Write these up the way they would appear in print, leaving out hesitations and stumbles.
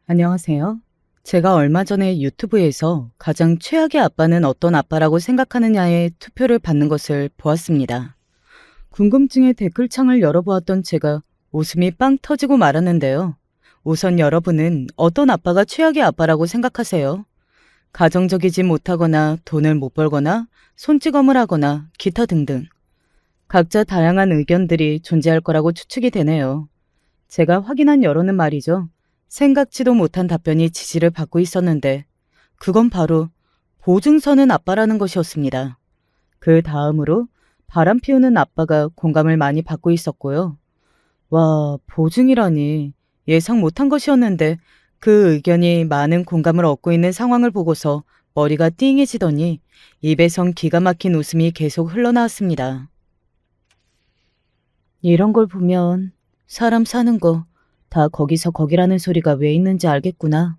안녕하세요. 제가 얼마 전에 유튜브에서 가장 최악의 아빠는 어떤 아빠라고 생각하느냐에 투표를 받는 것을 보았습니다. 궁금증에 댓글창을 열어보았던 제가 웃음이 빵 터지고 말았는데요. 우선 여러분은 어떤 아빠가 최악의 아빠라고 생각하세요? 가정적이지 못하거나 돈을 못 벌거나 손찌검을 하거나 기타 등등. 각자 다양한 의견들이 존재할 거라고 추측이 되네요. 제가 확인한 여론은 말이죠. 생각지도 못한 답변이 지지를 받고 있었는데 그건 바로 보증서는 아빠라는 것이었습니다. 그 다음으로 바람 피우는 아빠가 공감을 많이 받고 있었고요. 와, 보증이라니 예상 못한 것이었는데 그 의견이 많은 공감을 얻고 있는 상황을 보고서 머리가 띵해지더니 입에선 기가 막힌 웃음이 계속 흘러나왔습니다. 이런 걸 보면 사람 사는 거 다 거기서 거기라는 소리가 왜 있는지 알겠구나.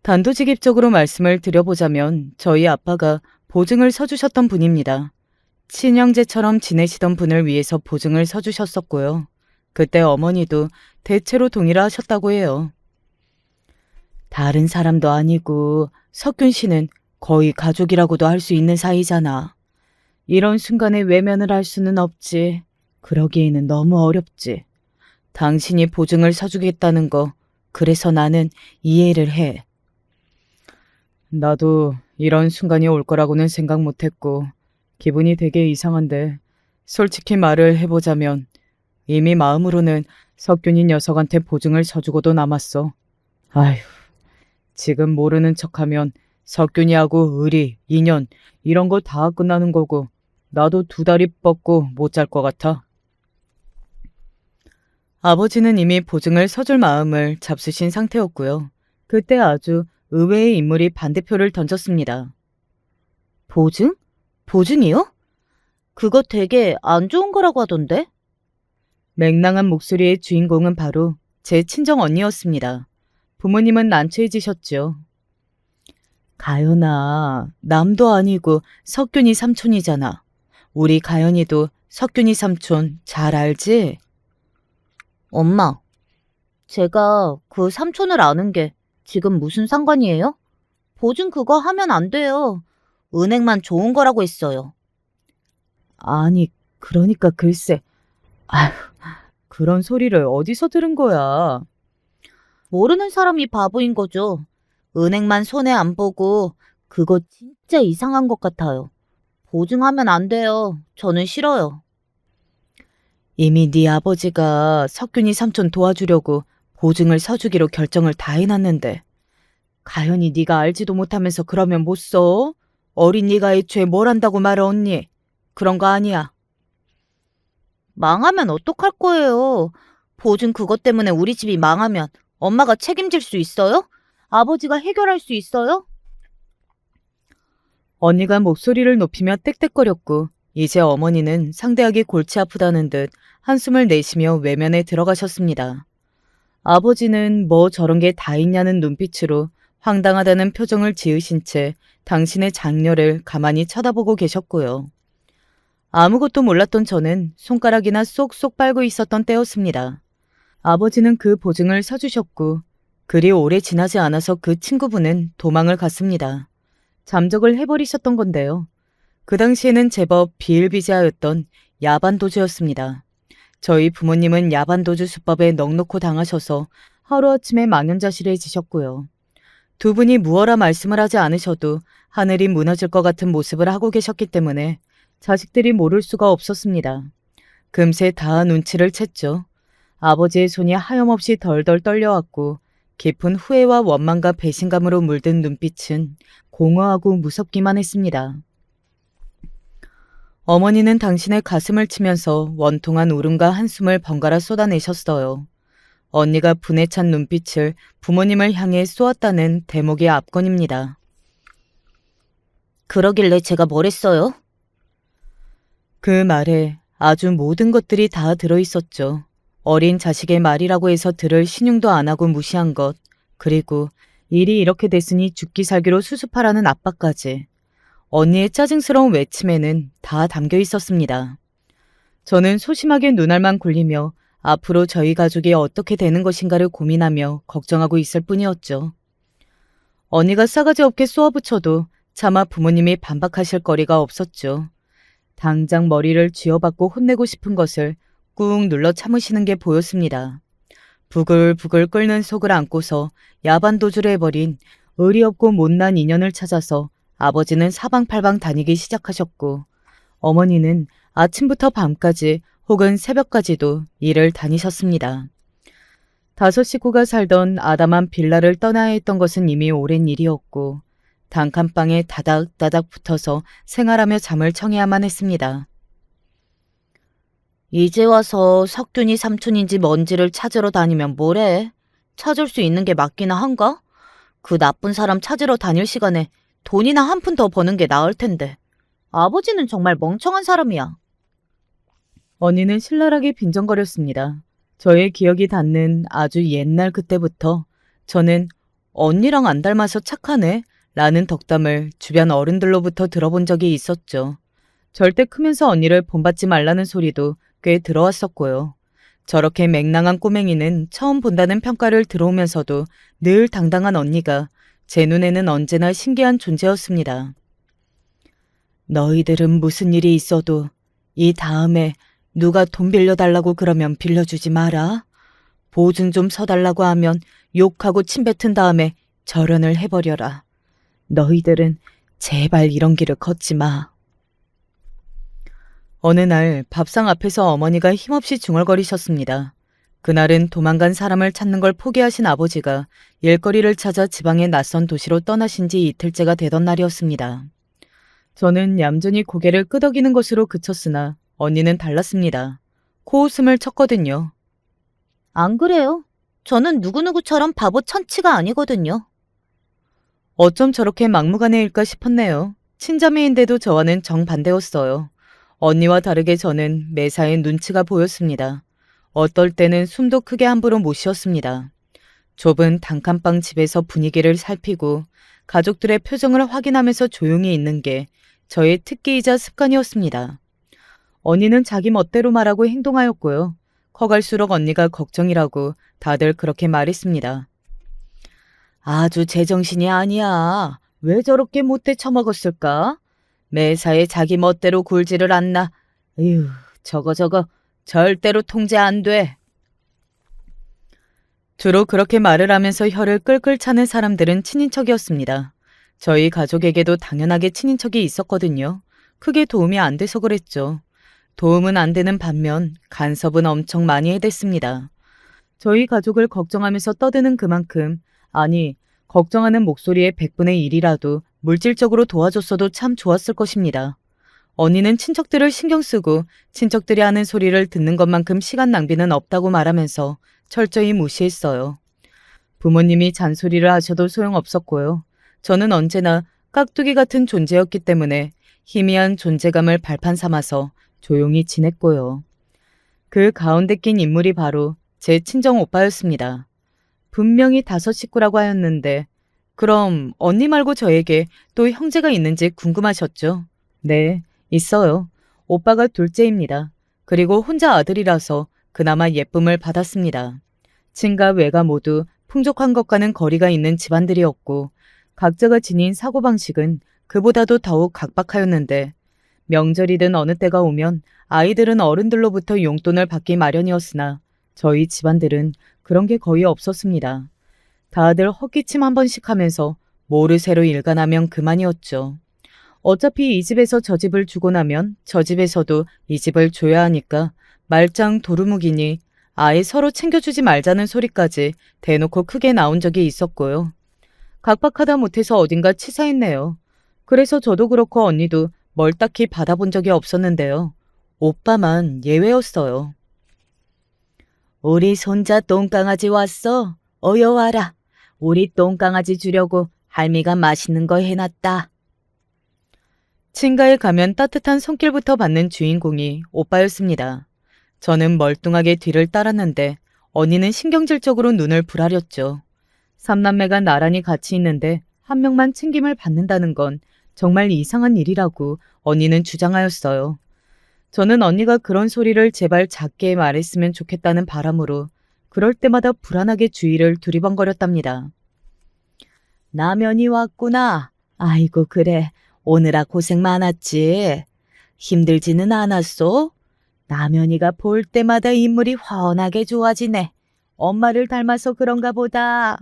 단도직입적으로 말씀을 드려보자면 저희 아빠가 보증을 서주셨던 분입니다. 친형제처럼 지내시던 분을 위해서 보증을 서주셨었고요. 그때 어머니도 대체로 동의를 하셨다고 해요. 다른 사람도 아니고 석균 씨는 거의 가족이라고도 할 수 있는 사이잖아. 이런 순간에 외면을 할 수는 없지. 그러기에는 너무 어렵지. 당신이 보증을 서주겠다는 거, 그래서 나는 이해를 해. 나도 이런 순간이 올 거라고는 생각 못했고, 기분이 되게 이상한데, 솔직히 말을 해보자면, 이미 마음으로는 석균이 녀석한테 보증을 서주고도 남았어. 아휴, 지금 모르는 척하면 석균이하고 의리, 인연, 이런 거 다 끝나는 거고, 나도 두 다리 뻗고 못 잘 것 같아. 아버지는 이미 보증을 서줄 마음을 잡수신 상태였고요. 그때 아주 의외의 인물이 반대표를 던졌습니다. 보증? 보증이요? 그거 되게 안 좋은 거라고 하던데? 맹랑한 목소리의 주인공은 바로 제 친정 언니였습니다. 부모님은 난처해지셨죠. 가연아, 남도 아니고 석균이 삼촌이잖아. 우리 가연이도 석균이 삼촌 잘 알지? 엄마, 제가 그 삼촌을 아는 게 지금 무슨 상관이에요? 보증 그거 하면 안 돼요. 은행만 좋은 거라고 했어요. 아니, 그러니까 글쎄. 아휴, 그런 소리를 어디서 들은 거야? 모르는 사람이 바보인 거죠. 은행만 손해 안 보고 그거 진짜 이상한 것 같아요. 보증하면 안 돼요. 저는 싫어요. 이미 네 아버지가 석균이 삼촌 도와주려고 보증을 서주기로 결정을 다 해놨는데 가연이 네가 알지도 못하면서 그러면 못 써? 어린이가 애초에 뭘 한다고 말해 언니? 그런 거 아니야. 망하면 어떡할 거예요? 보증 그것 때문에 우리 집이 망하면 엄마가 책임질 수 있어요? 아버지가 해결할 수 있어요? 언니가 목소리를 높이며 떽떽거렸고 이제 어머니는 상대하기 골치 아프다는 듯 한숨을 내쉬며 외면에 들어가셨습니다. 아버지는 뭐 저런 게 다 있냐는 눈빛으로 황당하다는 표정을 지으신 채 당신의 장녀를 가만히 쳐다보고 계셨고요. 아무것도 몰랐던 저는 손가락이나 쏙쏙 빨고 있었던 때였습니다. 아버지는 그 보증을 서주셨고 그리 오래 지나지 않아서 그 친구분은 도망을 갔습니다. 잠적을 해버리셨던 건데요. 그 당시에는 제법 비일비재하였던 야반도주였습니다. 저희 부모님은 야반도주 수법에 넋놓고 당하셔서 하루아침에 망연자실해지셨고요. 두 분이 무어라 말씀을 하지 않으셔도 하늘이 무너질 것 같은 모습을 하고 계셨기 때문에 자식들이 모를 수가 없었습니다. 금세 다 눈치를 챘죠. 아버지의 손이 하염없이 덜덜 떨려왔고 깊은 후회와 원망과 배신감으로 물든 눈빛은 공허하고 무섭기만 했습니다. 어머니는 당신의 가슴을 치면서 원통한 울음과 한숨을 번갈아 쏟아내셨어요. 언니가 분에 찬 눈빛을 부모님을 향해 쏘았다는 대목의 압권입니다. 그러길래 제가 뭘 했어요? 그 말에 아주 모든 것들이 다 들어있었죠. 어린 자식의 말이라고 해서 들을 신용도 안 하고 무시한 것, 그리고 일이 이렇게 됐으니 죽기 살기로 수습하라는 압박까지. 언니의 짜증스러운 외침에는 다 담겨 있었습니다. 저는 소심하게 눈알만 굴리며 앞으로 저희 가족이 어떻게 되는 것인가를 고민하며 걱정하고 있을 뿐이었죠. 언니가 싸가지 없게 쏘아붙여도 차마 부모님이 반박하실 거리가 없었죠. 당장 머리를 쥐어받고 혼내고 싶은 것을 꾹 눌러 참으시는 게 보였습니다. 부글부글 끓는 속을 안고서 야반도주를 해버린 의리 없고 못난 인연을 찾아서 아버지는 사방팔방 다니기 시작하셨고 어머니는 아침부터 밤까지 혹은 새벽까지도 일을 다니셨습니다. 5식구가 살던 아담한 빌라를 떠나야 했던 것은 이미 오랜 일이었고 단칸방에 다닥다닥 붙어서 생활하며 잠을 청해야만 했습니다. 이제 와서 석균이 삼촌인지 뭔지를 찾으러 다니면 뭐래? 찾을 수 있는 게 맞기나 한가? 그 나쁜 사람 찾으러 다닐 시간에 돈이나 한 푼 더 버는 게 나을 텐데. 아버지는 정말 멍청한 사람이야. 언니는 신랄하게 빈정거렸습니다. 저의 기억이 닿는 아주 옛날 그때부터 저는 언니랑 안 닮아서 착하네 라는 덕담을 주변 어른들로부터 들어본 적이 있었죠. 절대 크면서 언니를 본받지 말라는 소리도 꽤 들어왔었고요. 저렇게 맹랑한 꼬맹이는 처음 본다는 평가를 들어오면서도 늘 당당한 언니가 제 눈에는 언제나 신기한 존재였습니다. 너희들은 무슨 일이 있어도 이 다음에 누가 돈 빌려달라고 그러면 빌려주지 마라. 보증 좀 서달라고 하면 욕하고 침뱉은 다음에 절연을 해버려라. 너희들은 제발 이런 길을 걷지 마. 어느 날 밥상 앞에서 어머니가 힘없이 중얼거리셨습니다. 그날은 도망간 사람을 찾는 걸 포기하신 아버지가 일거리를 찾아 지방의 낯선 도시로 떠나신 지 이틀째가 되던 날이었습니다. 저는 얌전히 고개를 끄덕이는 것으로 그쳤으나 언니는 달랐습니다. 코웃음을 쳤거든요. 안 그래요? 저는 누구누구처럼 바보 천치가 아니거든요. 어쩜 저렇게 막무가내일까 싶었네요. 친자매인데도 저와는 정반대였어요. 언니와 다르게 저는 매사에 눈치가 보였습니다. 어떨 때는 숨도 크게 함부로 못 쉬었습니다. 좁은 단칸방 집에서 분위기를 살피고 가족들의 표정을 확인하면서 조용히 있는 게 저의 특기이자 습관이었습니다. 언니는 자기 멋대로 말하고 행동하였고요. 커갈수록 언니가 걱정이라고 다들 그렇게 말했습니다. 아주 제정신이 아니야. 왜 저렇게 못돼 처먹었을까? 매사에 자기 멋대로 굴지를 않나. 에휴, 저거 절대로 통제 안 돼. 주로 그렇게 말을 하면서 혀를 끌끌 차는 사람들은 친인척이었습니다. 저희 가족에게도 당연하게 친인척이 있었거든요. 크게 도움이 안 돼서 그랬죠. 도움은 안 되는 반면 간섭은 엄청 많이 해댔습니다. 저희 가족을 걱정하면서 떠드는 그만큼, 아니, 걱정하는 목소리의 100분의 1이라도 물질적으로 도와줬어도 참 좋았을 것입니다. 언니는 친척들을 신경 쓰고 친척들이 하는 소리를 듣는 것만큼 시간 낭비는 없다고 말하면서 철저히 무시했어요. 부모님이 잔소리를 하셔도 소용없었고요. 저는 언제나 깍두기 같은 존재였기 때문에 희미한 존재감을 발판 삼아서 조용히 지냈고요. 그 가운데 낀 인물이 바로 제 친정 오빠였습니다. 분명히 5식구라고 하였는데 그럼 언니 말고 저에게 또 형제가 있는지 궁금하셨죠? 네, 있어요. 오빠가 둘째입니다. 그리고 혼자 아들이라서 그나마 예쁨을 받았습니다. 친가 외가 모두 풍족한 것과는 거리가 있는 집안들이었고 각자가 지닌 사고방식은 그보다도 더욱 각박하였는데 명절이든 어느 때가 오면 아이들은 어른들로부터 용돈을 받기 마련이었으나 저희 집안들은 그런 게 거의 없었습니다. 다들 헛기침 한 번씩 하면서 모르쇠로 일관하면 그만이었죠. 어차피 이 집에서 저 집을 주고 나면 저 집에서도 이 집을 줘야 하니까 말짱 도루묵이니 아예 서로 챙겨주지 말자는 소리까지 대놓고 크게 나온 적이 있었고요. 각박하다 못해서 어딘가 치사했네요. 그래서 저도 그렇고 언니도 뭘 딱히 받아본 적이 없었는데요. 오빠만 예외였어요. 우리 손자 똥강아지 왔어. 어여 와라. 우리 똥강아지 주려고 할미가 맛있는 거 해놨다. 친가에 가면 따뜻한 손길부터 받는 주인공이 오빠였습니다. 저는 멀뚱하게 뒤를 따랐는데 언니는 신경질적으로 눈을 부라렸죠. 3남매가 나란히 같이 있는데 한 명만 챙김을 받는다는 건 정말 이상한 일이라고 언니는 주장하였어요. 저는 언니가 그런 소리를 제발 작게 말했으면 좋겠다는 바람으로 그럴 때마다 불안하게 주위를 두리번거렸답니다. 남연이 왔구나. 아이고 그래. 오느라 고생 많았지. 힘들지는 않았소? 남연이가 볼 때마다 인물이 훤하게 좋아지네. 엄마를 닮아서 그런가 보다.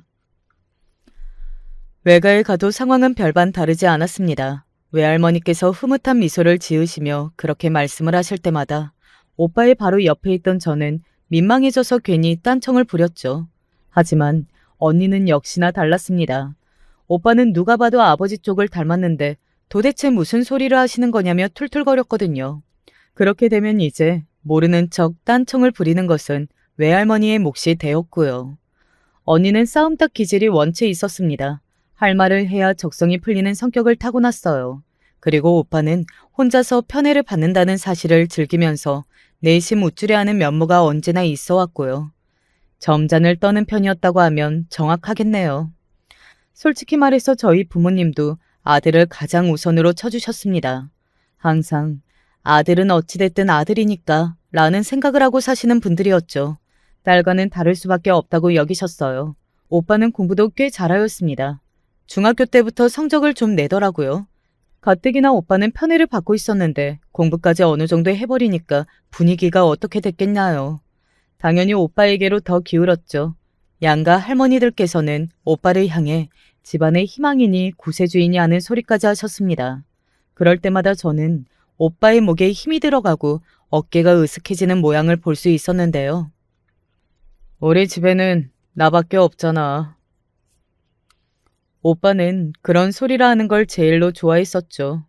외가에 가도 상황은 별반 다르지 않았습니다. 외할머니께서 흐뭇한 미소를 지으시며 그렇게 말씀을 하실 때마다 오빠의 바로 옆에 있던 저는 민망해져서 괜히 딴청을 부렸죠. 하지만 언니는 역시나 달랐습니다. 오빠는 누가 봐도 아버지 쪽을 닮았는데 도대체 무슨 소리를 하시는 거냐며 툴툴거렸거든요. 그렇게 되면 이제 모르는 척 딴청을 부리는 것은 외할머니의 몫이 되었고요. 언니는 싸움닭 기질이 원체 있었습니다. 할 말을 해야 적성이 풀리는 성격을 타고났어요. 그리고 오빠는 혼자서 편애를 받는다는 사실을 즐기면서 내심 우쭐해하는 면모가 언제나 있어 왔고요. 점잔을 떠는 편이었다고 하면 정확하겠네요. 솔직히 말해서 저희 부모님도 아들을 가장 우선으로 쳐주셨습니다. 항상 아들은 어찌됐든 아들이니까 라는 생각을 하고 사시는 분들이었죠. 딸과는 다를 수밖에 없다고 여기셨어요. 오빠는 공부도 꽤 잘하였습니다. 중학교 때부터 성적을 좀 내더라고요. 가뜩이나 오빠는 편애를 받고 있었는데 공부까지 어느 정도 해버리니까 분위기가 어떻게 됐겠나요. 당연히 오빠에게로 더 기울었죠. 양가 할머니들께서는 오빠를 향해 집안의 희망이니 구세주이니 하는 소리까지 하셨습니다. 그럴 때마다 저는 오빠의 목에 힘이 들어가고 어깨가 으쓱해지는 모양을 볼 수 있었는데요. 우리 집에는 나밖에 없잖아. 오빠는 그런 소리라 하는 걸 제일로 좋아했었죠.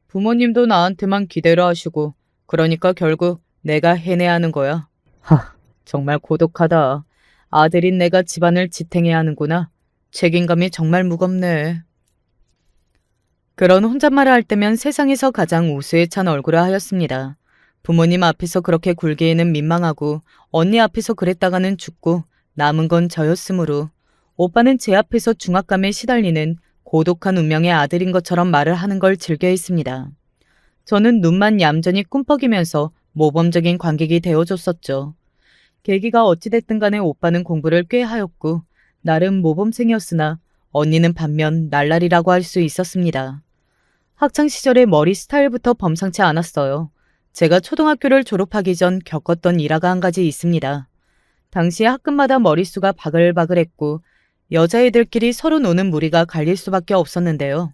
부모님도 나한테만 기대를 하시고 그러니까 결국 내가 해내야 하는 거야. 정말 고독하다. 아들인 내가 집안을 지탱해야 하는구나. 책임감이 정말 무겁네. 그런 혼잣말을 할 때면 세상에서 가장 우수에 찬 얼굴을 하였습니다. 부모님 앞에서 그렇게 굴기에는 민망하고 언니 앞에서 그랬다가는 죽고 남은 건 저였으므로 오빠는 제 앞에서 중압감에 시달리는 고독한 운명의 아들인 것처럼 말을 하는 걸 즐겨 했습니다. 저는 눈만 얌전히 꿈뻑이면서 모범적인 관객이 되어줬었죠. 계기가 어찌됐든 간에 오빠는 공부를 꽤 하였고 나름 모범생이었으나 언니는 반면 날라리라고 할 수 있었습니다. 학창시절의 머리 스타일부터 범상치 않았어요. 제가 초등학교를 졸업하기 전 겪었던 일화가 한 가지 있습니다. 당시 학급마다 머릿수가 바글바글했고 여자애들끼리 서로 노는 무리가 갈릴 수밖에 없었는데요.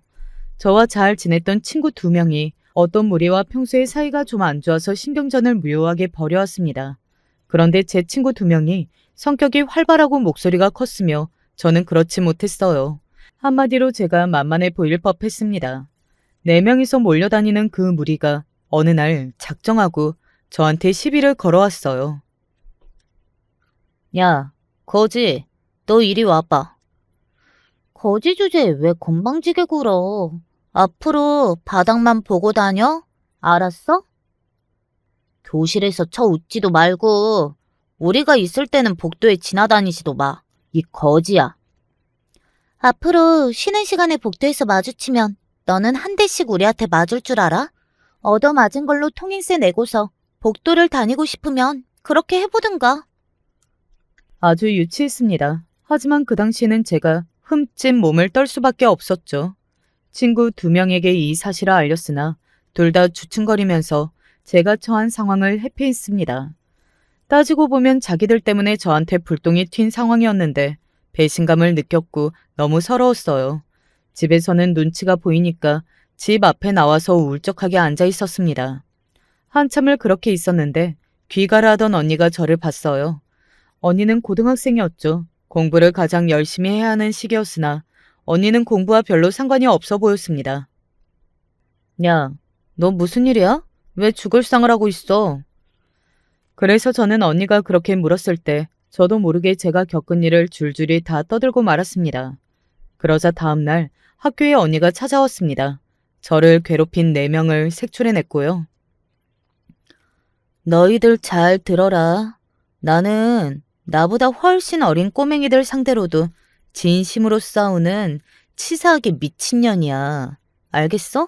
저와 잘 지냈던 친구 2명이 어떤 무리와 평소에 사이가 좀 안 좋아서 신경전을 무효하게 벌여왔습니다. 그런데 제 친구 2명이 성격이 활발하고 목소리가 컸으며 저는 그렇지 못했어요. 한마디로 제가 만만해 보일 법했습니다. 4명이서 몰려다니는 그 무리가 어느 날 작정하고 저한테 시비를 걸어왔어요. 야, 거지, 너 이리 와봐. 거지 주제에 왜 건방지게 굴어? 앞으로 바닥만 보고 다녀? 알았어? 교실에서 쳐 웃지도 말고 우리가 있을 때는 복도에 지나다니지도 마. 이 거지야. 앞으로 쉬는 시간에 복도에서 마주치면 너는 한 대씩 우리한테 맞을 줄 알아? 얻어맞은 걸로 통행세 내고서 복도를 다니고 싶으면 그렇게 해보든가. 아주 유치했습니다. 하지만 그 당시에는 제가 흠집 몸을 떨 수밖에 없었죠. 친구 2명에게 이 사실을 알렸으나 둘 다 주춤거리면서 제가 처한 상황을 회피했습니다. 따지고 보면 자기들 때문에 저한테 불똥이 튄 상황이었는데 배신감을 느꼈고 너무 서러웠어요. 집에서는 눈치가 보이니까 집 앞에 나와서 울적하게 앉아 있었습니다. 한참을 그렇게 있었는데 귀가를 하던 언니가 저를 봤어요. 언니는 고등학생이었죠. 공부를 가장 열심히 해야 하는 시기였으나 언니는 공부와 별로 상관이 없어 보였습니다. 야, 너 무슨 일이야? 왜 죽을 상을 하고 있어? 그래서 저는 언니가 그렇게 물었을 때 저도 모르게 제가 겪은 일을 줄줄이 다 떠들고 말았습니다. 그러자 다음날 학교에 언니가 찾아왔습니다. 저를 괴롭힌 4명을 색출해냈고요. 너희들 잘 들어라. 나는 나보다 훨씬 어린 꼬맹이들 상대로도 진심으로 싸우는 치사하게 미친년이야. 알겠어?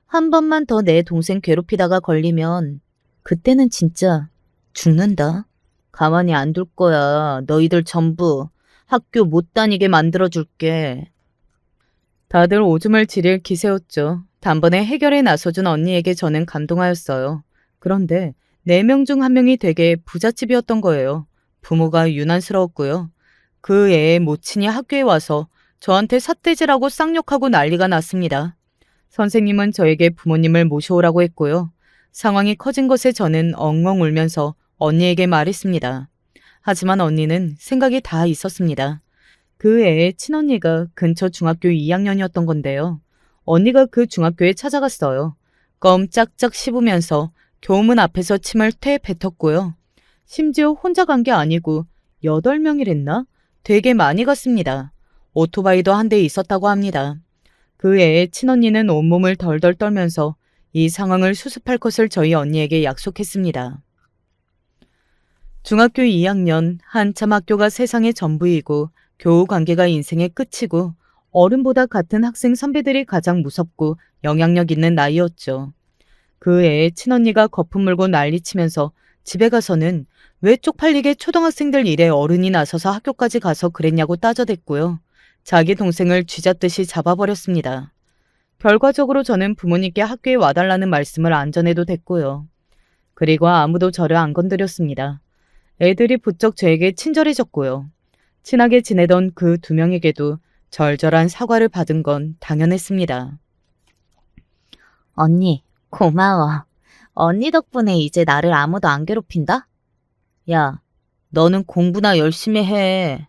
한 번만 더 내 동생 괴롭히다가 걸리면 그때는 진짜 죽는다. 가만히 안 둘 거야. 너희들 전부 학교 못 다니게 만들어줄게. 다들 오줌을 지릴 기세였죠. 단번에 해결에 나서준 언니에게 저는 감동하였어요. 그런데 4명 중 1명이 되게 부잣집이었던 거예요. 부모가 유난스러웠고요. 그 애의 모친이 학교에 와서 저한테 삿대질하고 쌍욕하고 난리가 났습니다. 선생님은 저에게 부모님을 모셔오라고 했고요. 상황이 커진 것에 저는 엉엉 울면서 언니에게 말했습니다. 하지만 언니는 생각이 다 있었습니다. 그 애의 친언니가 근처 중학교 2학년이었던 건데요. 언니가 그 중학교에 찾아갔어요. 껌 짝짝 씹으면서 교문 앞에서 침을 퇴 뱉었고요. 심지어 혼자 간 게 아니고 8명이랬나? 되게 많이 갔습니다. 오토바이도 한 대 있었다고 합니다. 그 애의 친언니는 온몸을 덜덜 떨면서 이 상황을 수습할 것을 저희 언니에게 약속했습니다. 중학교 2학년 한참 학교가 세상의 전부이고 교우 관계가 인생의 끝이고 어른보다 같은 학생 선배들이 가장 무섭고 영향력 있는 나이였죠. 그 애의 친언니가 거품 물고 난리치면서 집에 가서는 왜 쪽팔리게 초등학생들 일에 어른이 나서서 학교까지 가서 그랬냐고 따져댔고요. 자기 동생을 쥐잡듯이 잡아버렸습니다. 결과적으로 저는 부모님께 학교에 와달라는 말씀을 안 전해도 됐고요. 그리고 아무도 저를 안 건드렸습니다. 애들이 부쩍 저에게 친절해졌고요. 친하게 지내던 그 2명에게도 절절한 사과를 받은 건 당연했습니다. 언니, 고마워. 언니 덕분에 이제 나를 아무도 안 괴롭힌다? 야, 너는 공부나 열심히 해.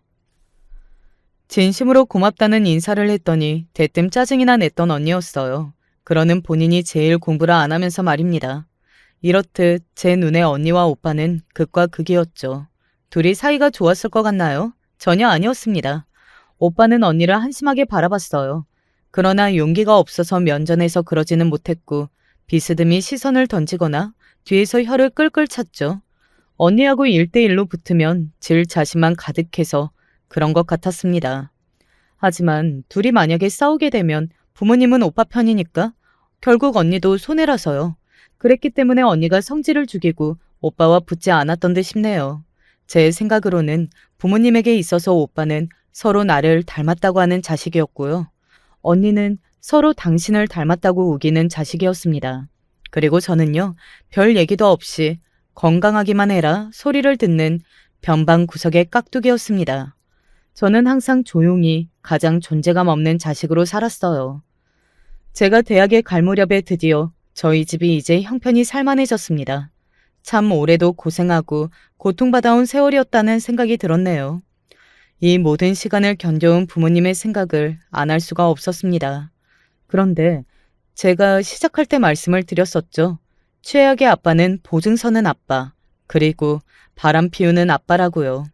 진심으로 고맙다는 인사를 했더니 대뜸 짜증이나 냈던 언니였어요. 그러는 본인이 제일 공부를 안 하면서 말입니다. 이렇듯 제 눈에 언니와 오빠는 극과 극이었죠. 둘이 사이가 좋았을 것 같나요? 전혀 아니었습니다. 오빠는 언니를 한심하게 바라봤어요. 그러나 용기가 없어서 면전에서 그러지는 못했고 비스듬히 시선을 던지거나 뒤에서 혀를 끌끌 찼죠. 언니하고 1대1로 붙으면 질 자신만 가득해서 그런 것 같았습니다. 하지만 둘이 만약에 싸우게 되면 부모님은 오빠 편이니까 결국 언니도 손해라서요. 그랬기 때문에 언니가 성질을 죽이고 오빠와 붙지 않았던 듯 싶네요. 제 생각으로는 부모님에게 있어서 오빠는 서로 나를 닮았다고 하는 자식이었고요. 언니는 서로 당신을 닮았다고 우기는 자식이었습니다. 그리고 저는요, 별 얘기도 없이 건강하기만 해라 소리를 듣는 변방 구석의 깍두기였습니다. 저는 항상 조용히 가장 존재감 없는 자식으로 살았어요. 제가 대학에 갈 무렵에 드디어 저희 집이 이제 형편이 살만해졌습니다. 참 올해도 고생하고 고통받아온 세월이었다는 생각이 들었네요. 이 모든 시간을 견뎌온 부모님의 생각을 안 할 수가 없었습니다. 그런데 제가 시작할 때 말씀을 드렸었죠. 최악의 아빠는 보증 서는 아빠, 그리고 바람 피우는 아빠라고요.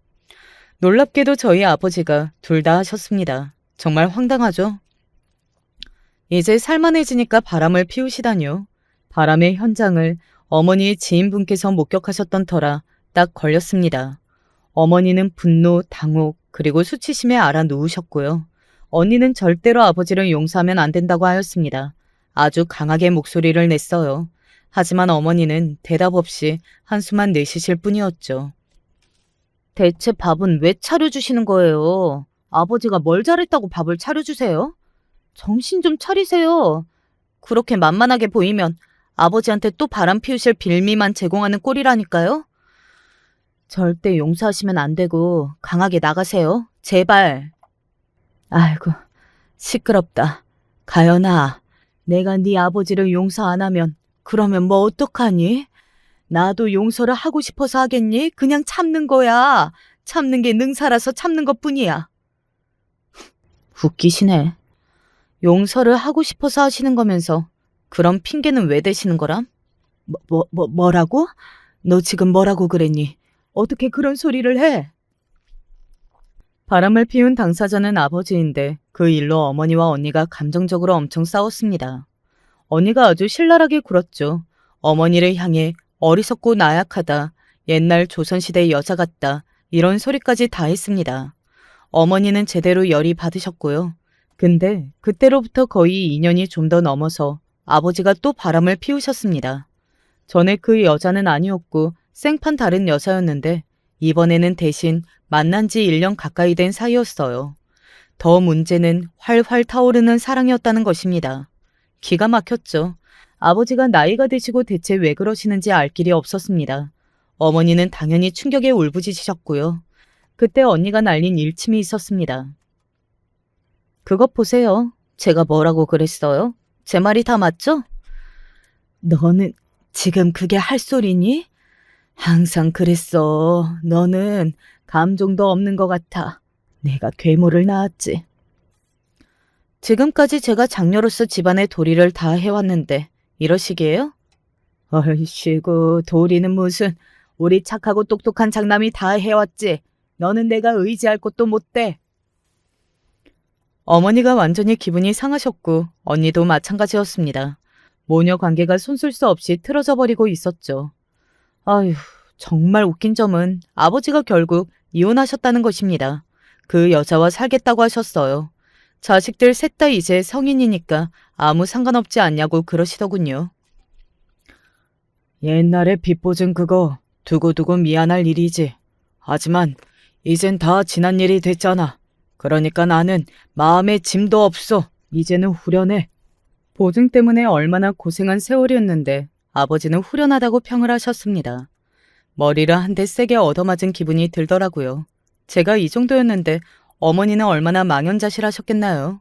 놀랍게도 저희 아버지가 둘 다 하셨습니다. 정말 황당하죠? 이제 살만해지니까 바람을 피우시다니요. 바람의 현장을 어머니의 지인분께서 목격하셨던 터라 딱 걸렸습니다. 어머니는 분노, 당혹, 그리고 수치심에 알아 누우셨고요. 언니는 절대로 아버지를 용서하면 안 된다고 하였습니다. 아주 강하게 목소리를 냈어요. 하지만 어머니는 대답 없이 한숨만 내쉬실 뿐이었죠. 대체 밥은 왜 차려주시는 거예요? 아버지가 뭘 잘했다고 밥을 차려주세요? 정신 좀 차리세요. 그렇게 만만하게 보이면 아버지한테 또 바람 피우실 빌미만 제공하는 꼴이라니까요? 절대 용서하시면 안 되고 강하게 나가세요. 제발. 아이고, 시끄럽다. 가연아, 내가 네 아버지를 용서 안 하면 그러면 뭐 어떡하니? 나도 용서를 하고 싶어서 하겠니? 그냥 참는 거야. 참는 게 능사라서 참는 것뿐이야. 웃기시네. 용서를 하고 싶어서 하시는 거면서 그런 핑계는 왜 대시는 거람? 뭐라고? 너 지금 뭐라고 그랬니? 어떻게 그런 소리를 해? 바람을 피운 당사자는 아버지인데 그 일로 어머니와 언니가 감정적으로 엄청 싸웠습니다. 언니가 아주 신랄하게 굴었죠. 어머니를 향해 어리석고 나약하다, 옛날 조선시대 여자 같다, 이런 소리까지 다 했습니다. 어머니는 제대로 열이 받으셨고요. 근데 그때로부터 거의 2년이 좀 더 넘어서 아버지가 또 바람을 피우셨습니다. 전에 그 여자는 아니었고 생판 다른 여자였는데 이번에는 대신 만난 지 1년 가까이 된 사이였어요. 더 문제는 활활 타오르는 사랑이었다는 것입니다. 기가 막혔죠. 아버지가 나이가 드시고 대체 왜 그러시는지 알 길이 없었습니다. 어머니는 당연히 충격에 울부짖으셨고요. 그때 언니가 날린 일침이 있었습니다. 그것 보세요. 제가 뭐라고 그랬어요? 제 말이 다 맞죠? 너는 지금 그게 할 소리니? 항상 그랬어. 너는 감정도 없는 것 같아. 내가 괴물을 낳았지. 지금까지 제가 장녀로서 집안의 도리를 다 해왔는데 이러시기에요? 얼씨구 도리는 무슨 우리 착하고 똑똑한 장남이 다 해왔지. 너는 내가 의지할 것도 못 돼. 어머니가 완전히 기분이 상하셨고 언니도 마찬가지였습니다. 모녀 관계가 손쓸 수 없이 틀어져 버리고 있었죠. 아휴, 정말 웃긴 점은 아버지가 결국 이혼하셨다는 것입니다. 그 여자와 살겠다고 하셨어요. 자식들 셋 다 이제 성인이니까 아무 상관없지 않냐고 그러시더군요. 옛날에 빚보증 그거 두고두고 미안할 일이지. 하지만 이젠 다 지난 일이 됐잖아. 그러니까 나는 마음에 짐도 없어. 이제는 후련해. 보증 때문에 얼마나 고생한 세월이었는데 아버지는 후련하다고 평을 하셨습니다. 머리를 한 대 세게 얻어맞은 기분이 들더라고요. 제가 이 정도였는데 어머니는 얼마나 망연자실하셨겠나요?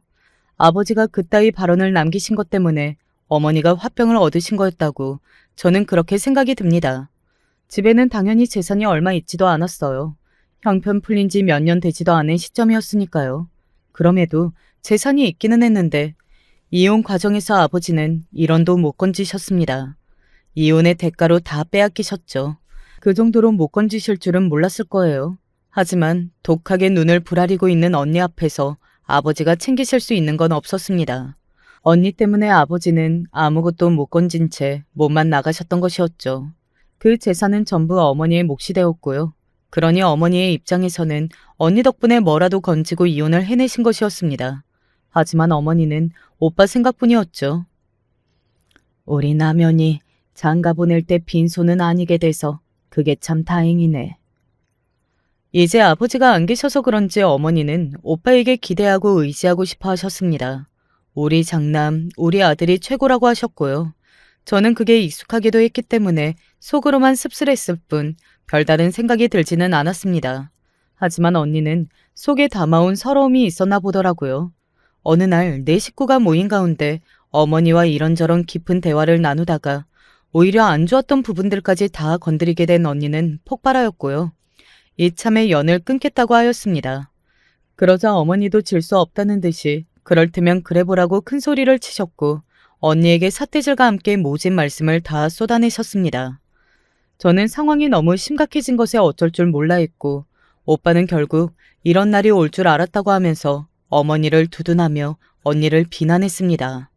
아버지가 그따위 발언을 남기신 것 때문에 어머니가 화병을 얻으신 거였다고 저는 그렇게 생각이 듭니다. 집에는 당연히 재산이 얼마 있지도 않았어요. 형편 풀린 지 몇 년 되지도 않은 시점이었으니까요. 그럼에도 재산이 있기는 했는데 이혼 과정에서 아버지는 1원도 못 건지셨습니다. 이혼의 대가로 다 빼앗기셨죠. 그 정도로 못 건지실 줄은 몰랐을 거예요. 하지만 독하게 눈을 부라리고 있는 언니 앞에서 아버지가 챙기실 수 있는 건 없었습니다. 언니 때문에 아버지는 아무것도 못 건진 채 몸만 나가셨던 것이었죠. 그 재산은 전부 어머니의 몫이 되었고요. 그러니 어머니의 입장에서는 언니 덕분에 뭐라도 건지고 이혼을 해내신 것이었습니다. 하지만 어머니는 오빠 생각뿐이었죠. 우리 남연이 장가 보낼 때 빈손은 아니게 돼서 그게 참 다행이네. 이제 아버지가 안 계셔서 그런지 어머니는 오빠에게 기대하고 의지하고 싶어 하셨습니다. 우리 장남, 우리 아들이 최고라고 하셨고요. 저는 그게 익숙하기도 했기 때문에 속으로만 씁쓸했을 뿐 별다른 생각이 들지는 않았습니다. 하지만 언니는 속에 담아온 서러움이 있었나 보더라고요. 어느 날 네 식구가 모인 가운데 어머니와 이런저런 깊은 대화를 나누다가 오히려 안 좋았던 부분들까지 다 건드리게 된 언니는 폭발하였고요. 이참에 연을 끊겠다고 하였습니다. 그러자 어머니도 질 수 없다는 듯이 그럴 테면 그래 보라고 큰 소리를 치셨고 언니에게 삿대질과 함께 모진 말씀을 다 쏟아내셨습니다. 저는 상황이 너무 심각해진 것에 어쩔 줄 몰라 했고 오빠는 결국 이런 날이 올 줄 알았다고 하면서 어머니를 두둔하며 언니를 비난했습니다.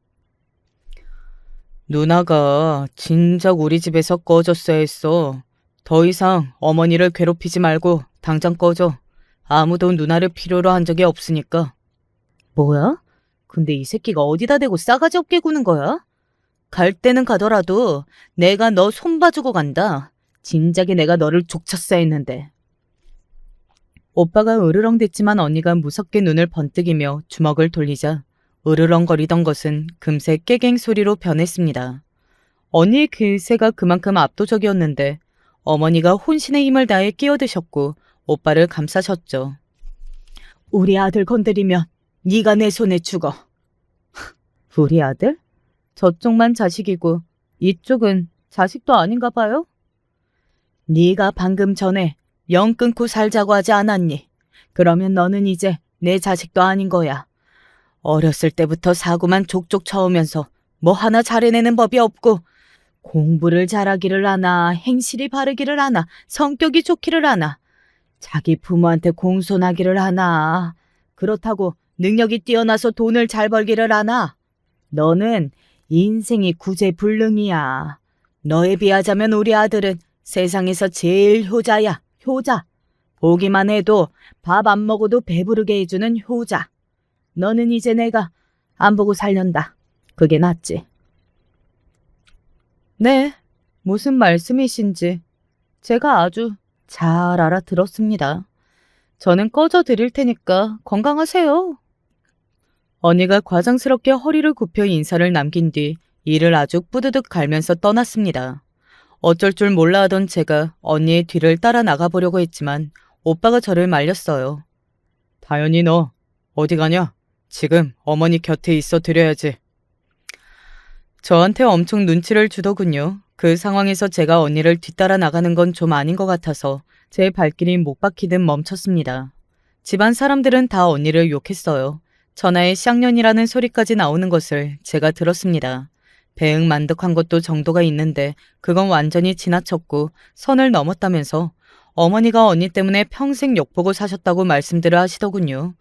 누나가 진작 우리 집에서 꺼졌어야 했어. 더 이상 어머니를 괴롭히지 말고 당장 꺼져. 아무도 누나를 필요로 한 적이 없으니까. 뭐야? 근데 이 새끼가 어디다 대고 싸가지 없게 구는 거야? 갈 때는 가더라도 내가 너 손봐주고 간다. 진작에 내가 너를 족쳤어야 했는데. 오빠가 으르렁댔지만 언니가 무섭게 눈을 번뜩이며 주먹을 돌리자 으르렁거리던 것은 금세 깨갱 소리로 변했습니다. 언니의 기세가 그만큼 압도적이었는데 어머니가 혼신의 힘을 다해 끼어드셨고 오빠를 감싸셨죠. 우리 아들 건드리면 네가 내 손에 죽어. 우리 아들? 저쪽만 자식이고 이쪽은 자식도 아닌가 봐요? 네가 방금 전에 영 끊고 살자고 하지 않았니? 그러면 너는 이제 내 자식도 아닌 거야. 어렸을 때부터 사고만 족족 쳐오면서 뭐 하나 잘해내는 법이 없고 공부를 잘하기를 하나, 행실이 바르기를 하나, 성격이 좋기를 하나, 자기 부모한테 공손하기를 하나, 그렇다고 능력이 뛰어나서 돈을 잘 벌기를 하나. 너는 인생이 구제불능이야. 너에 비하자면 우리 아들은 세상에서 제일 효자야, 효자. 보기만 해도 밥 안 먹어도 배부르게 해주는 효자. 너는 이제 내가 안 보고 살련다. 그게 낫지. 네, 무슨 말씀이신지 제가 아주 잘 알아들었습니다. 저는 꺼져 드릴 테니까 건강하세요. 언니가 과장스럽게 허리를 굽혀 인사를 남긴 뒤 이를 아주 뿌드득 갈면서 떠났습니다. 어쩔 줄 몰라 하던 제가 언니의 뒤를 따라 나가보려고 했지만 오빠가 저를 말렸어요. 다현이 너 어디 가냐? 지금 어머니 곁에 있어 드려야지. 저한테 엄청 눈치를 주더군요. 그 상황에서 제가 언니를 뒤따라 나가는 건 좀 아닌 것 같아서 제 발길이 못 박히듯 멈췄습니다. 집안 사람들은 다 언니를 욕했어요. 천하의 쌍년이라는 소리까지 나오는 것을 제가 들었습니다. 배응만득한 것도 정도가 있는데 그건 완전히 지나쳤고 선을 넘었다면서 어머니가 언니 때문에 평생 욕보고 사셨다고 말씀들을 하시더군요.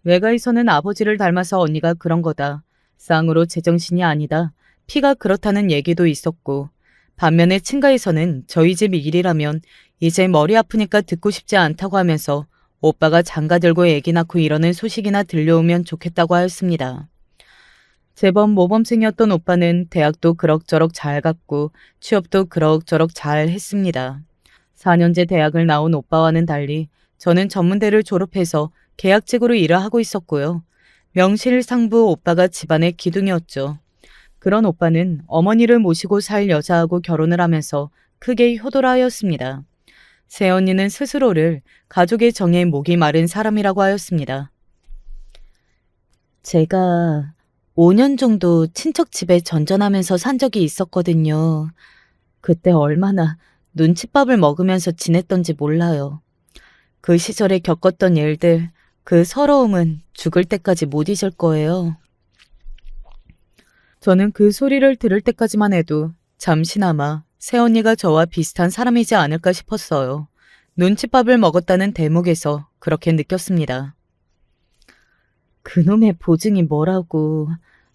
외가에서는 아버지를 닮아서 언니가 그런 거다. 쌍으로 제정신이 아니다. 피가 그렇다는 얘기도 있었고 반면에 친가에서는 저희 집 일이라면 이제 머리 아프니까 듣고 싶지 않다고 하면서 오빠가 장가 들고 애기 낳고 이러는 소식이나 들려오면 좋겠다고 하였습니다. 제법 모범생이었던 오빠는 대학도 그럭저럭 잘 갔고 취업도 그럭저럭 잘 했습니다. 4년제 대학을 나온 오빠와는 달리 저는 전문대를 졸업해서 계약직으로 일을 하고 있었고요. 명실상부 오빠가 집안의 기둥이었죠. 그런 오빠는 어머니를 모시고 살 여자하고 결혼을 하면서 크게 효도를 하였습니다. 새언니는 스스로를 가족의 정에 목이 마른 사람이라고 하였습니다. 제가 5년 정도 친척 집에 전전하면서 산 적이 있었거든요. 그때 얼마나 눈칫밥을 먹으면서 지냈던지 몰라요. 그 시절에 겪었던 일들, 그 서러움은 죽을 때까지 못 잊을 거예요. 저는 그 소리를 들을 때까지만 해도 잠시나마 새언니가 저와 비슷한 사람이지 않을까 싶었어요. 눈칫밥을 먹었다는 대목에서 그렇게 느꼈습니다. 그놈의 보증이 뭐라고.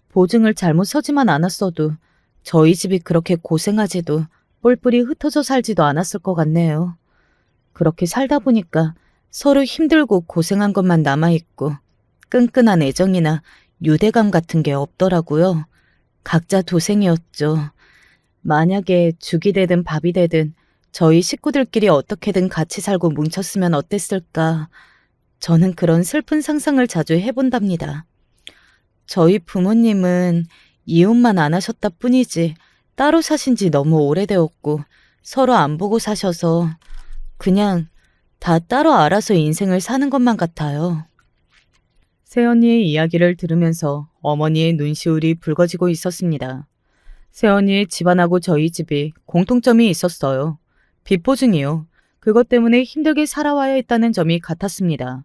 보증을 잘못 서지만 않았어도 저희 집이 그렇게 고생하지도 뿔뿔이 흩어져 살지도 않았을 것 같네요. 그렇게 살다 보니까 서로 힘들고 고생한 것만 남아있고 끈끈한 애정이나 유대감 같은 게 없더라고요. 각자 도생이었죠. 만약에 죽이 되든 밥이 되든 저희 식구들끼리 어떻게든 같이 살고 뭉쳤으면 어땠을까. 저는 그런 슬픈 상상을 자주 해본답니다. 저희 부모님은 이혼만 안 하셨다 뿐이지 따로 사신 지 너무 오래되었고 서로 안 보고 사셔서 그냥 다 따로 알아서 인생을 사는 것만 같아요. 새언니의 이야기를 들으면서 어머니의 눈시울이 붉어지고 있었습니다. 새언니의 집안하고 저희 집이 공통점이 있었어요. 빚보증이요. 그것 때문에 힘들게 살아와야 했다는 점이 같았습니다.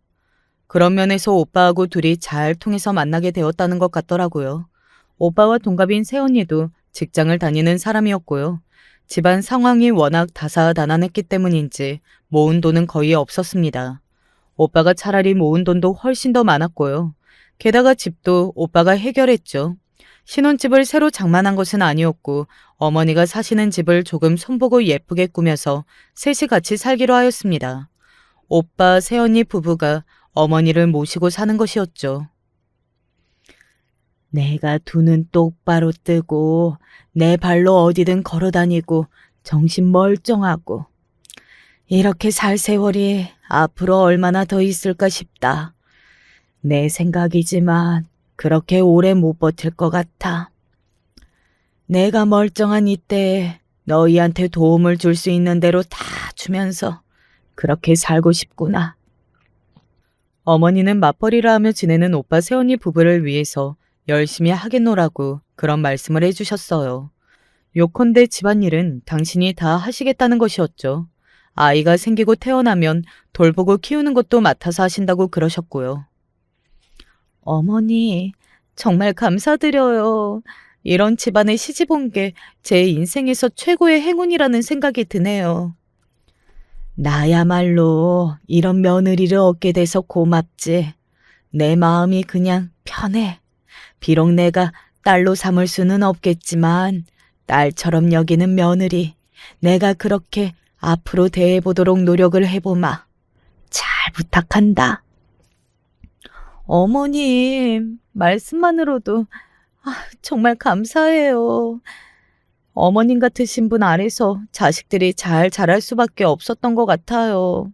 그런 면에서 오빠하고 둘이 잘 통해서 만나게 되었다는 것 같더라고요. 오빠와 동갑인 새언니도 직장을 다니는 사람이었고요. 집안 상황이 워낙 다사다난했기 때문인지 모은 돈은 거의 없었습니다. 오빠가 차라리 모은 돈도 훨씬 더 많았고요. 게다가 집도 오빠가 해결했죠. 신혼집을 새로 장만한 것은 아니었고 어머니가 사시는 집을 조금 손보고 예쁘게 꾸며서 셋이 같이 살기로 하였습니다. 오빠, 새언니 부부가 어머니를 모시고 사는 것이었죠. 내가 두 눈 똑바로 뜨고 내 발로 어디든 걸어다니고 정신 멀쩡하고 이렇게 살 세월이 앞으로 얼마나 더 있을까 싶다. 내 생각이지만 그렇게 오래 못 버틸 것 같아. 내가 멀쩡한 이때에 너희한테 도움을 줄 수 있는 대로 다 주면서 그렇게 살고 싶구나. 어머니는 맞벌이를 하며 지내는 오빠 새언니 부부를 위해서 열심히 하겠노라고 그런 말씀을 해주셨어요. 요컨대 집안일은 당신이 다 하시겠다는 것이었죠. 아이가 생기고 태어나면 돌보고 키우는 것도 맡아서 하신다고 그러셨고요. 어머니, 정말 감사드려요. 이런 집안에 시집 온 게 제 인생에서 최고의 행운이라는 생각이 드네요. 나야말로 이런 며느리를 얻게 돼서 고맙지. 내 마음이 그냥 편해. 비록 내가 딸로 삼을 수는 없겠지만 딸처럼 여기는 며느리, 내가 그렇게 앞으로 대해보도록 노력을 해보마. 잘 부탁한다. 어머님, 말씀만으로도 정말 감사해요. 어머님 같으신 분 아래서 자식들이 잘 자랄 수밖에 없었던 것 같아요.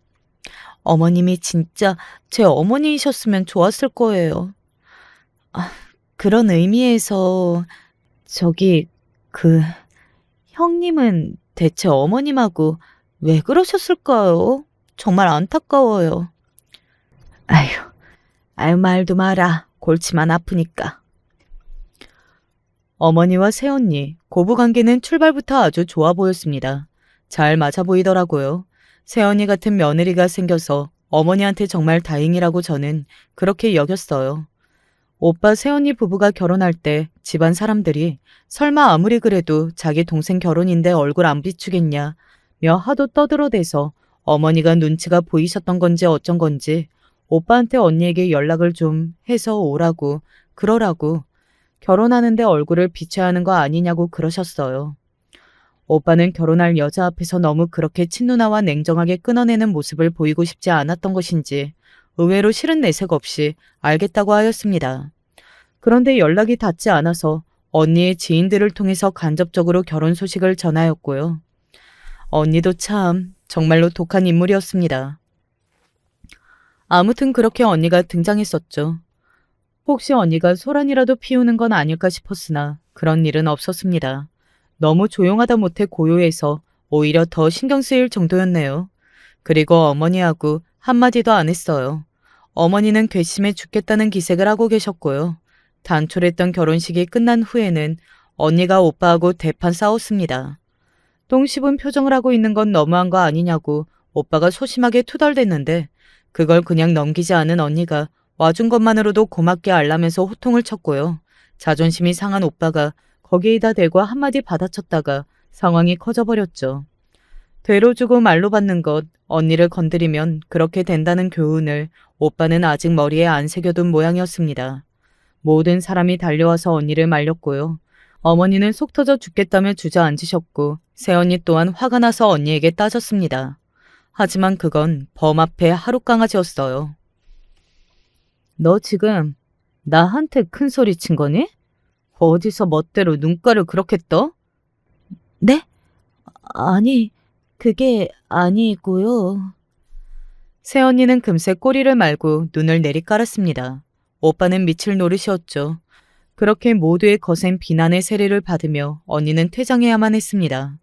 어머님이 진짜 제 어머니이셨으면 좋았을 거예요. 아, 그런 의미에서 저기 그 형님은 대체 어머님하고 왜 그러셨을까요? 정말 안타까워요. 아휴, 아유 말도 마라. 골치만 아프니까. 어머니와 새언니, 고부관계는 출발부터 아주 좋아 보였습니다. 잘 맞아 보이더라고요. 새언니 같은 며느리가 생겨서 어머니한테 정말 다행이라고 저는 그렇게 여겼어요. 오빠 새언니 부부가 결혼할 때 집안 사람들이 설마 아무리 그래도 자기 동생 결혼인데 얼굴 안 비추겠냐 며 하도 떠들어대서 어머니가 눈치가 보이셨던 건지 어쩐 건지 오빠한테 언니에게 연락을 좀 해서 오라고 그러라고 결혼하는데 얼굴을 비춰야 하는 거 아니냐고 그러셨어요. 오빠는 결혼할 여자 앞에서 너무 그렇게 친누나와 냉정하게 끊어내는 모습을 보이고 싶지 않았던 것인지 의외로 싫은 내색 없이 알겠다고 하였습니다. 그런데 연락이 닿지 않아서 언니의 지인들을 통해서 간접적으로 결혼 소식을 전하였고요. 언니도 참 정말로 독한 인물이었습니다. 아무튼 그렇게 언니가 등장했었죠. 혹시 언니가 소란이라도 피우는 건 아닐까 싶었으나 그런 일은 없었습니다. 너무 조용하다 못해 고요해서 오히려 더 신경 쓰일 정도였네요. 그리고 어머니하고 한마디도 안 했어요. 어머니는 괘씸해 죽겠다는 기색을 하고 계셨고요. 단촐했던 결혼식이 끝난 후에는 언니가 오빠하고 대판 싸웠습니다. 똥 씹은 표정을 하고 있는 건 너무한 거 아니냐고 오빠가 소심하게 투덜댔는데 그걸 그냥 넘기지 않은 언니가 와준 것만으로도 고맙게 알라면서 호통을 쳤고요. 자존심이 상한 오빠가 거기에다 대고 한마디 받아쳤다가 상황이 커져버렸죠. 되로 주고 말로 받는 것, 언니를 건드리면 그렇게 된다는 교훈을 오빠는 아직 머리에 안 새겨둔 모양이었습니다. 모든 사람이 달려와서 언니를 말렸고요. 어머니는 속 터져 죽겠다며 주저앉으셨고 새언니 또한 화가 나서 언니에게 따졌습니다. 하지만 그건 범 앞에 하룻강아지였어요. 너 지금 나한테 큰 소리 친 거니? 어디서 멋대로 눈가를 그렇게 떠? 네? 아니, 그게 아니고요. 새언니는 금세 꼬리를 말고 눈을 내리깔았습니다. 오빠는 미칠 노릇이었죠. 그렇게 모두의 거센 비난의 세례를 받으며 언니는 퇴장해야만 했습니다.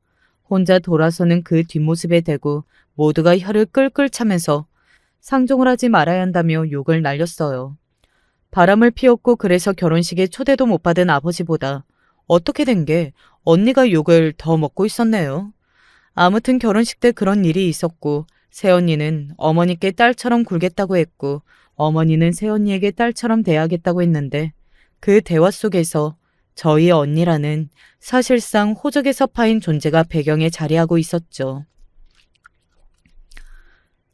혼자 돌아서는 그 뒷모습에 대고 모두가 혀를 끌끌 차면서 상종을 하지 말아야 한다며 욕을 날렸어요. 바람을 피웠고 그래서 결혼식에 초대도 못 받은 아버지보다 어떻게 된 게 언니가 욕을 더 먹고 있었네요. 아무튼 결혼식 때 그런 일이 있었고 새언니는 어머니께 딸처럼 굴겠다고 했고 어머니는 새언니에게 딸처럼 대하겠다고 했는데 그 대화 속에서 저희 언니라는 사실상 호적에서 파인 존재가 배경에 자리하고 있었죠.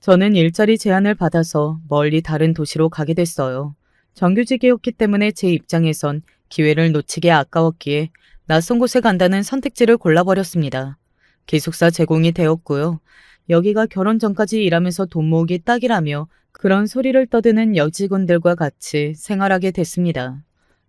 저는 일자리 제안을 받아서 멀리 다른 도시로 가게 됐어요. 정규직이었기 때문에 제 입장에선 기회를 놓치기 아까웠기에 낯선 곳에 간다는 선택지를 골라버렸습니다. 기숙사 제공이 되었고요. 여기가 결혼 전까지 일하면서 돈 모으기 딱이라며 그런 소리를 떠드는 여직원들과 같이 생활하게 됐습니다.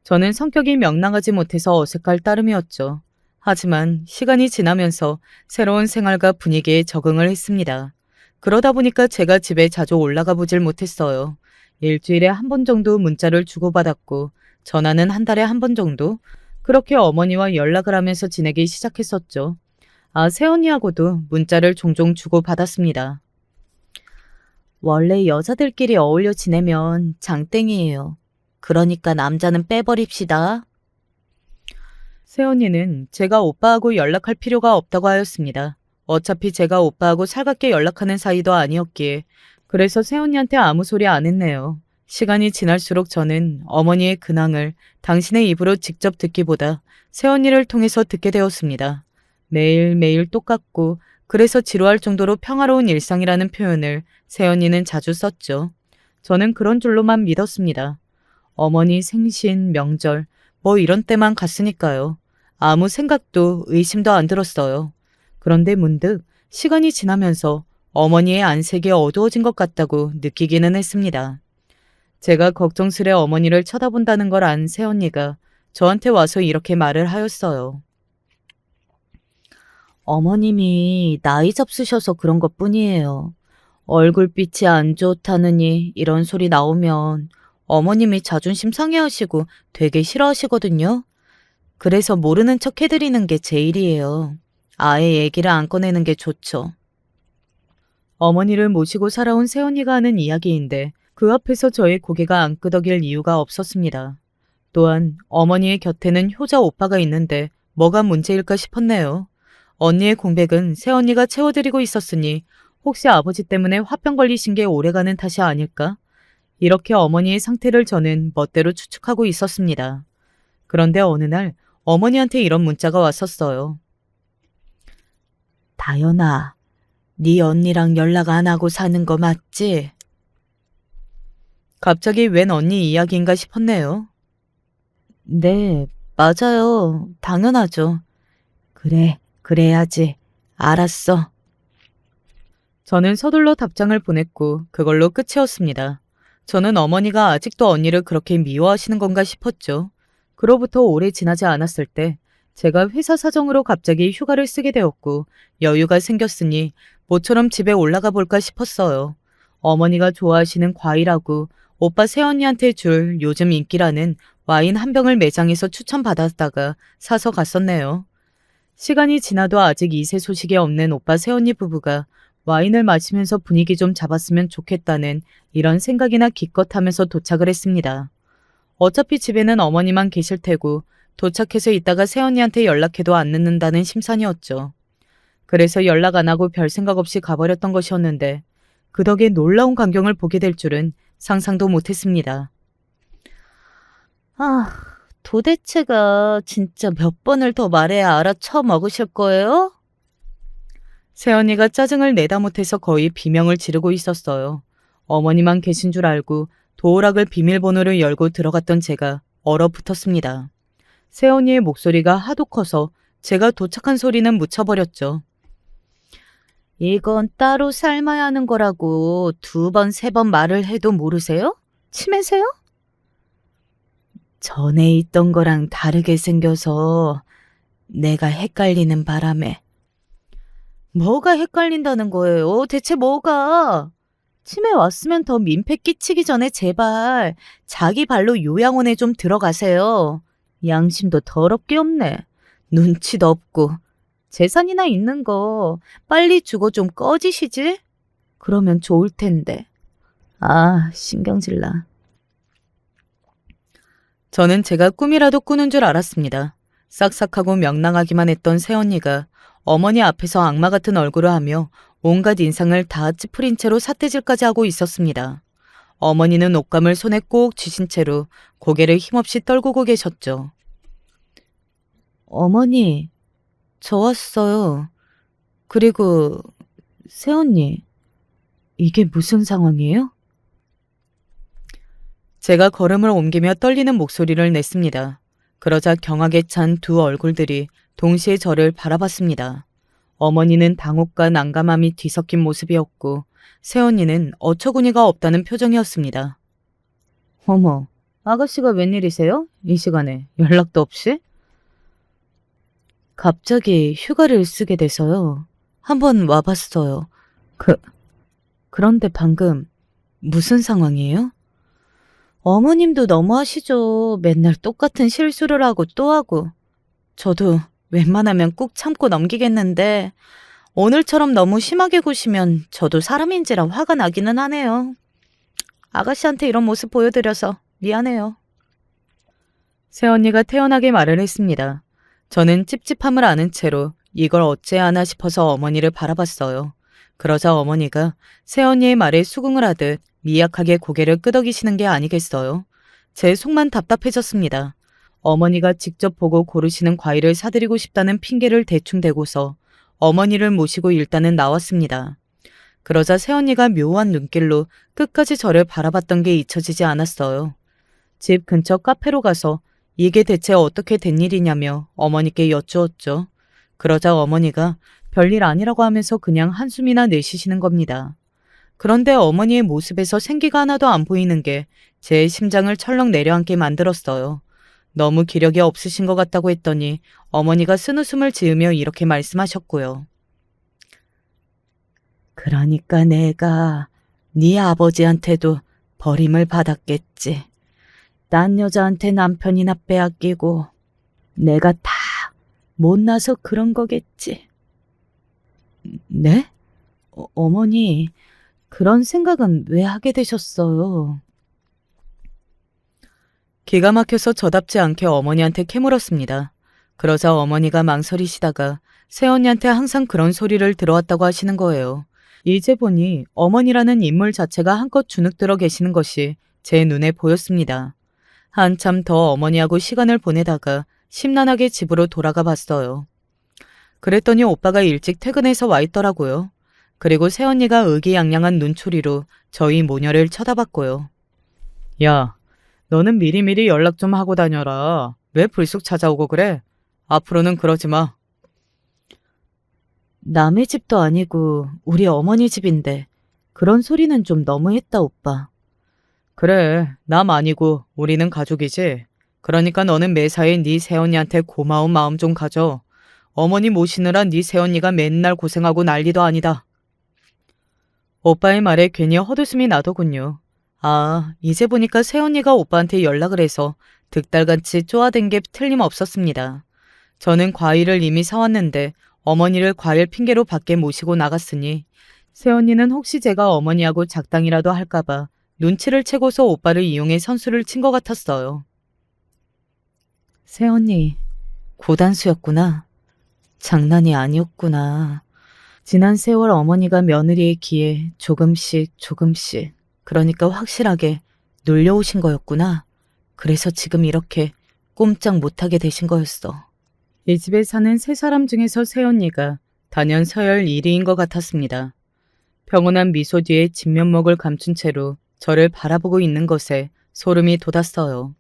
저는 성격이 명랑하지 못해서 어색할 따름이었죠. 하지만 시간이 지나면서 새로운 생활과 분위기에 적응을 했습니다. 그러다 보니까 제가 집에 자주 올라가 보질 못했어요. 일주일에 한 번 정도 문자를 주고받았고 전화는 한 달에 한 번 정도 그렇게 어머니와 연락을 하면서 지내기 시작했었죠. 새언니하고도 문자를 종종 주고받았습니다. 원래 여자들끼리 어울려 지내면 장땡이에요. 그러니까 남자는 빼버립시다. 새언니는 제가 오빠하고 연락할 필요가 없다고 하였습니다. 어차피 제가 오빠하고 살갑게 연락하는 사이도 아니었기에 그래서 새언니한테 아무 소리 안 했네요. 시간이 지날수록 저는 어머니의 근황을 당신의 입으로 직접 듣기보다 새언니를 통해서 듣게 되었습니다. 매일매일 똑같고 그래서 지루할 정도로 평화로운 일상이라는 표현을 새언니는 자주 썼죠. 저는 그런 줄로만 믿었습니다. 어머니 생신, 명절 뭐 이런 때만 갔으니까요. 아무 생각도 의심도 안 들었어요. 그런데 문득 시간이 지나면서 어머니의 안색이 어두워진 것 같다고 느끼기는 했습니다. 제가 걱정스레 어머니를 쳐다본다는 걸 안 새언니가 저한테 와서 이렇게 말을 하였어요. 어머님이 나이 잡수셔서 그런 것 뿐이에요. 얼굴빛이 안 좋다느니 이런 소리 나오면 어머님이 자존심 상해하시고 되게 싫어하시거든요. 그래서 모르는 척 해드리는 게 제 일이에요. 아예 얘기를 안 꺼내는 게 좋죠. 어머니를 모시고 살아온 새언니가 하는 이야기인데 그 앞에서 저의 고개가 안 끄덕일 이유가 없었습니다. 또한 어머니의 곁에는 효자 오빠가 있는데 뭐가 문제일까 싶었네요. 언니의 공백은 새언니가 채워드리고 있었으니 혹시 아버지 때문에 화병 걸리신 게 오래가는 탓이 아닐까? 이렇게 어머니의 상태를 저는 멋대로 추측하고 있었습니다. 그런데 어느 날 어머니한테 이런 문자가 왔었어요. 다연아, 네 언니랑 연락 안 하고 사는 거 맞지? 갑자기 웬 언니 이야기인가 싶었네요. 네, 맞아요. 당연하죠. 그래, 그래야지. 알았어. 저는 서둘러 답장을 보냈고 그걸로 끝이었습니다. 저는 어머니가 아직도 언니를 그렇게 미워하시는 건가 싶었죠. 그로부터 오래 지나지 않았을 때 제가 회사 사정으로 갑자기 휴가를 쓰게 되었고 여유가 생겼으니 모처럼 집에 올라가 볼까 싶었어요. 어머니가 좋아하시는 과일하고 오빠 새언니한테 줄 요즘 인기라는 와인 한 병을 매장에서 추천받았다가 사서 갔었네요. 시간이 지나도 아직 이세 소식이 없는 오빠 새언니 부부가 와인을 마시면서 분위기 좀 잡았으면 좋겠다는 이런 생각이나 기껏 하면서 도착을 했습니다. 어차피 집에는 어머니만 계실 테고 도착해서 있다가 새언니한테 연락해도 안 늦는다는 심산이었죠. 그래서 연락 안 하고 별 생각 없이 가버렸던 것이었는데 그 덕에 놀라운 광경을 보게 될 줄은 상상도 못했습니다. 도대체가 진짜 몇 번을 더 말해야 알아쳐 먹으실 거예요? 새언니가 짜증을 내다 못해서 거의 비명을 지르고 있었어요. 어머니만 계신 줄 알고 도어락을 비밀번호를 열고 들어갔던 제가 얼어붙었습니다. 새언니의 목소리가 하도 커서 제가 도착한 소리는 묻혀버렸죠. 이건 따로 삶아야 하는 거라고 2번, 3번 말을 해도 모르세요? 치매세요? 전에 있던 거랑 다르게 생겨서 내가 헷갈리는 바람에. 뭐가 헷갈린다는 거예요? 대체 뭐가? 치매 왔으면 더 민폐 끼치기 전에 제발 자기 발로 요양원에 좀 들어가세요. 양심도 더럽게 없네. 눈치도 없고. 재산이나 있는 거 빨리 주고 좀 꺼지시지? 그러면 좋을 텐데. 신경질 나. 저는 제가 꿈이라도 꾸는 줄 알았습니다. 싹싹하고 명랑하기만 했던 새언니가 어머니 앞에서 악마 같은 얼굴을 하며 온갖 인상을 다 찌푸린 채로 삿대질까지 하고 있었습니다. 어머니는 옷감을 손에 꼭 쥐신 채로 고개를 힘없이 떨구고 계셨죠. 어머니, 저 왔어요. 그리고 새언니, 이게 무슨 상황이에요? 제가 걸음을 옮기며 떨리는 목소리를 냈습니다. 그러자 경악에 찬 두 얼굴들이 동시에 저를 바라봤습니다. 어머니는 당혹과 난감함이 뒤섞인 모습이었고 새언니는 어처구니가 없다는 표정이었습니다. 어머, 아가씨가 웬일이세요? 이 시간에 연락도 없이? 갑자기 휴가를 쓰게 돼서요. 한번 와봤어요. 그런데 방금 무슨 상황이에요? 어머님도 너무하시죠. 맨날 똑같은 실수를 하고 또 하고. 저도 웬만하면 꾹 참고 넘기겠는데 오늘처럼 너무 심하게 구시면 저도 사람인지라 화가 나기는 하네요. 아가씨한테 이런 모습 보여드려서 미안해요. 새언니가 태연하게 말을 했습니다. 저는 찝찝함을 아는 채로 이걸 어째야 하나 싶어서 어머니를 바라봤어요. 그러자 어머니가 새언니의 말에 수긍을 하듯 미약하게 고개를 끄덕이시는 게 아니겠어요. 제 속만 답답해졌습니다. 어머니가 직접 보고 고르시는 과일을 사드리고 싶다는 핑계를 대충 대고서 어머니를 모시고 일단은 나왔습니다. 그러자 새언니가 묘한 눈길로 끝까지 저를 바라봤던 게 잊혀지지 않았어요. 집 근처 카페로 가서 이게 대체 어떻게 된 일이냐며 어머니께 여쭈었죠. 그러자 어머니가 별일 아니라고 하면서 그냥 한숨이나 내쉬시는 겁니다. 그런데 어머니의 모습에서 생기가 하나도 안 보이는 게 제 심장을 철렁 내려앉게 만들었어요. 너무 기력이 없으신 것 같다고 했더니 어머니가 쓴웃음을 지으며 이렇게 말씀하셨고요. 그러니까 내가 네 아버지한테도 버림을 받았겠지. 딴 여자한테 남편이나 빼앗기고 내가 다 못나서 그런 거겠지. 네? 어머니, 그런 생각은 왜 하게 되셨어요? 기가 막혀서 저답지 않게 어머니한테 캐물었습니다. 그러자 어머니가 망설이시다가 새언니한테 항상 그런 소리를 들어왔다고 하시는 거예요. 이제 보니 어머니라는 인물 자체가 한껏 주눅들어 계시는 것이 제 눈에 보였습니다. 한참 더 어머니하고 시간을 보내다가 심란하게 집으로 돌아가 봤어요. 그랬더니 오빠가 일찍 퇴근해서 와 있더라고요. 그리고 새언니가 의기양양한 눈초리로 저희 모녀를 쳐다봤고요. 야, 너는 미리미리 연락 좀 하고 다녀라. 왜 불쑥 찾아오고 그래? 앞으로는 그러지 마. 남의 집도 아니고 우리 어머니 집인데 그런 소리는 좀 너무했다, 오빠. 그래, 남 아니고 우리는 가족이지. 그러니까 너는 매사에 네 새언니한테 고마운 마음 좀 가져. 어머니 모시느라 네 새언니가 맨날 고생하고 난리도 아니다. 오빠의 말에 괜히 헛웃음이 나더군요. 아, 이제 보니까 새언니가 오빠한테 연락을 해서 득달같이 쪼아댄 게 틀림없었습니다. 저는 과일을 이미 사왔는데 어머니를 과일 핑계로 밖에 모시고 나갔으니 새언니는 혹시 제가 어머니하고 작당이라도 할까봐 눈치를 채고서 오빠를 이용해 선수를 친 것 같았어요. 새언니, 고단수였구나. 장난이 아니었구나. 지난 세월 어머니가 며느리의 귀에 조금씩 그러니까 확실하게 놀려오신 거였구나. 그래서 지금 이렇게 꼼짝 못하게 되신 거였어. 이 집에 사는 세 사람 중에서 새언니가 단연 서열 1위인 것 같았습니다. 평온한 미소 뒤에 진면목을 감춘 채로 저를 바라보고 있는 것에 소름이 돋았어요.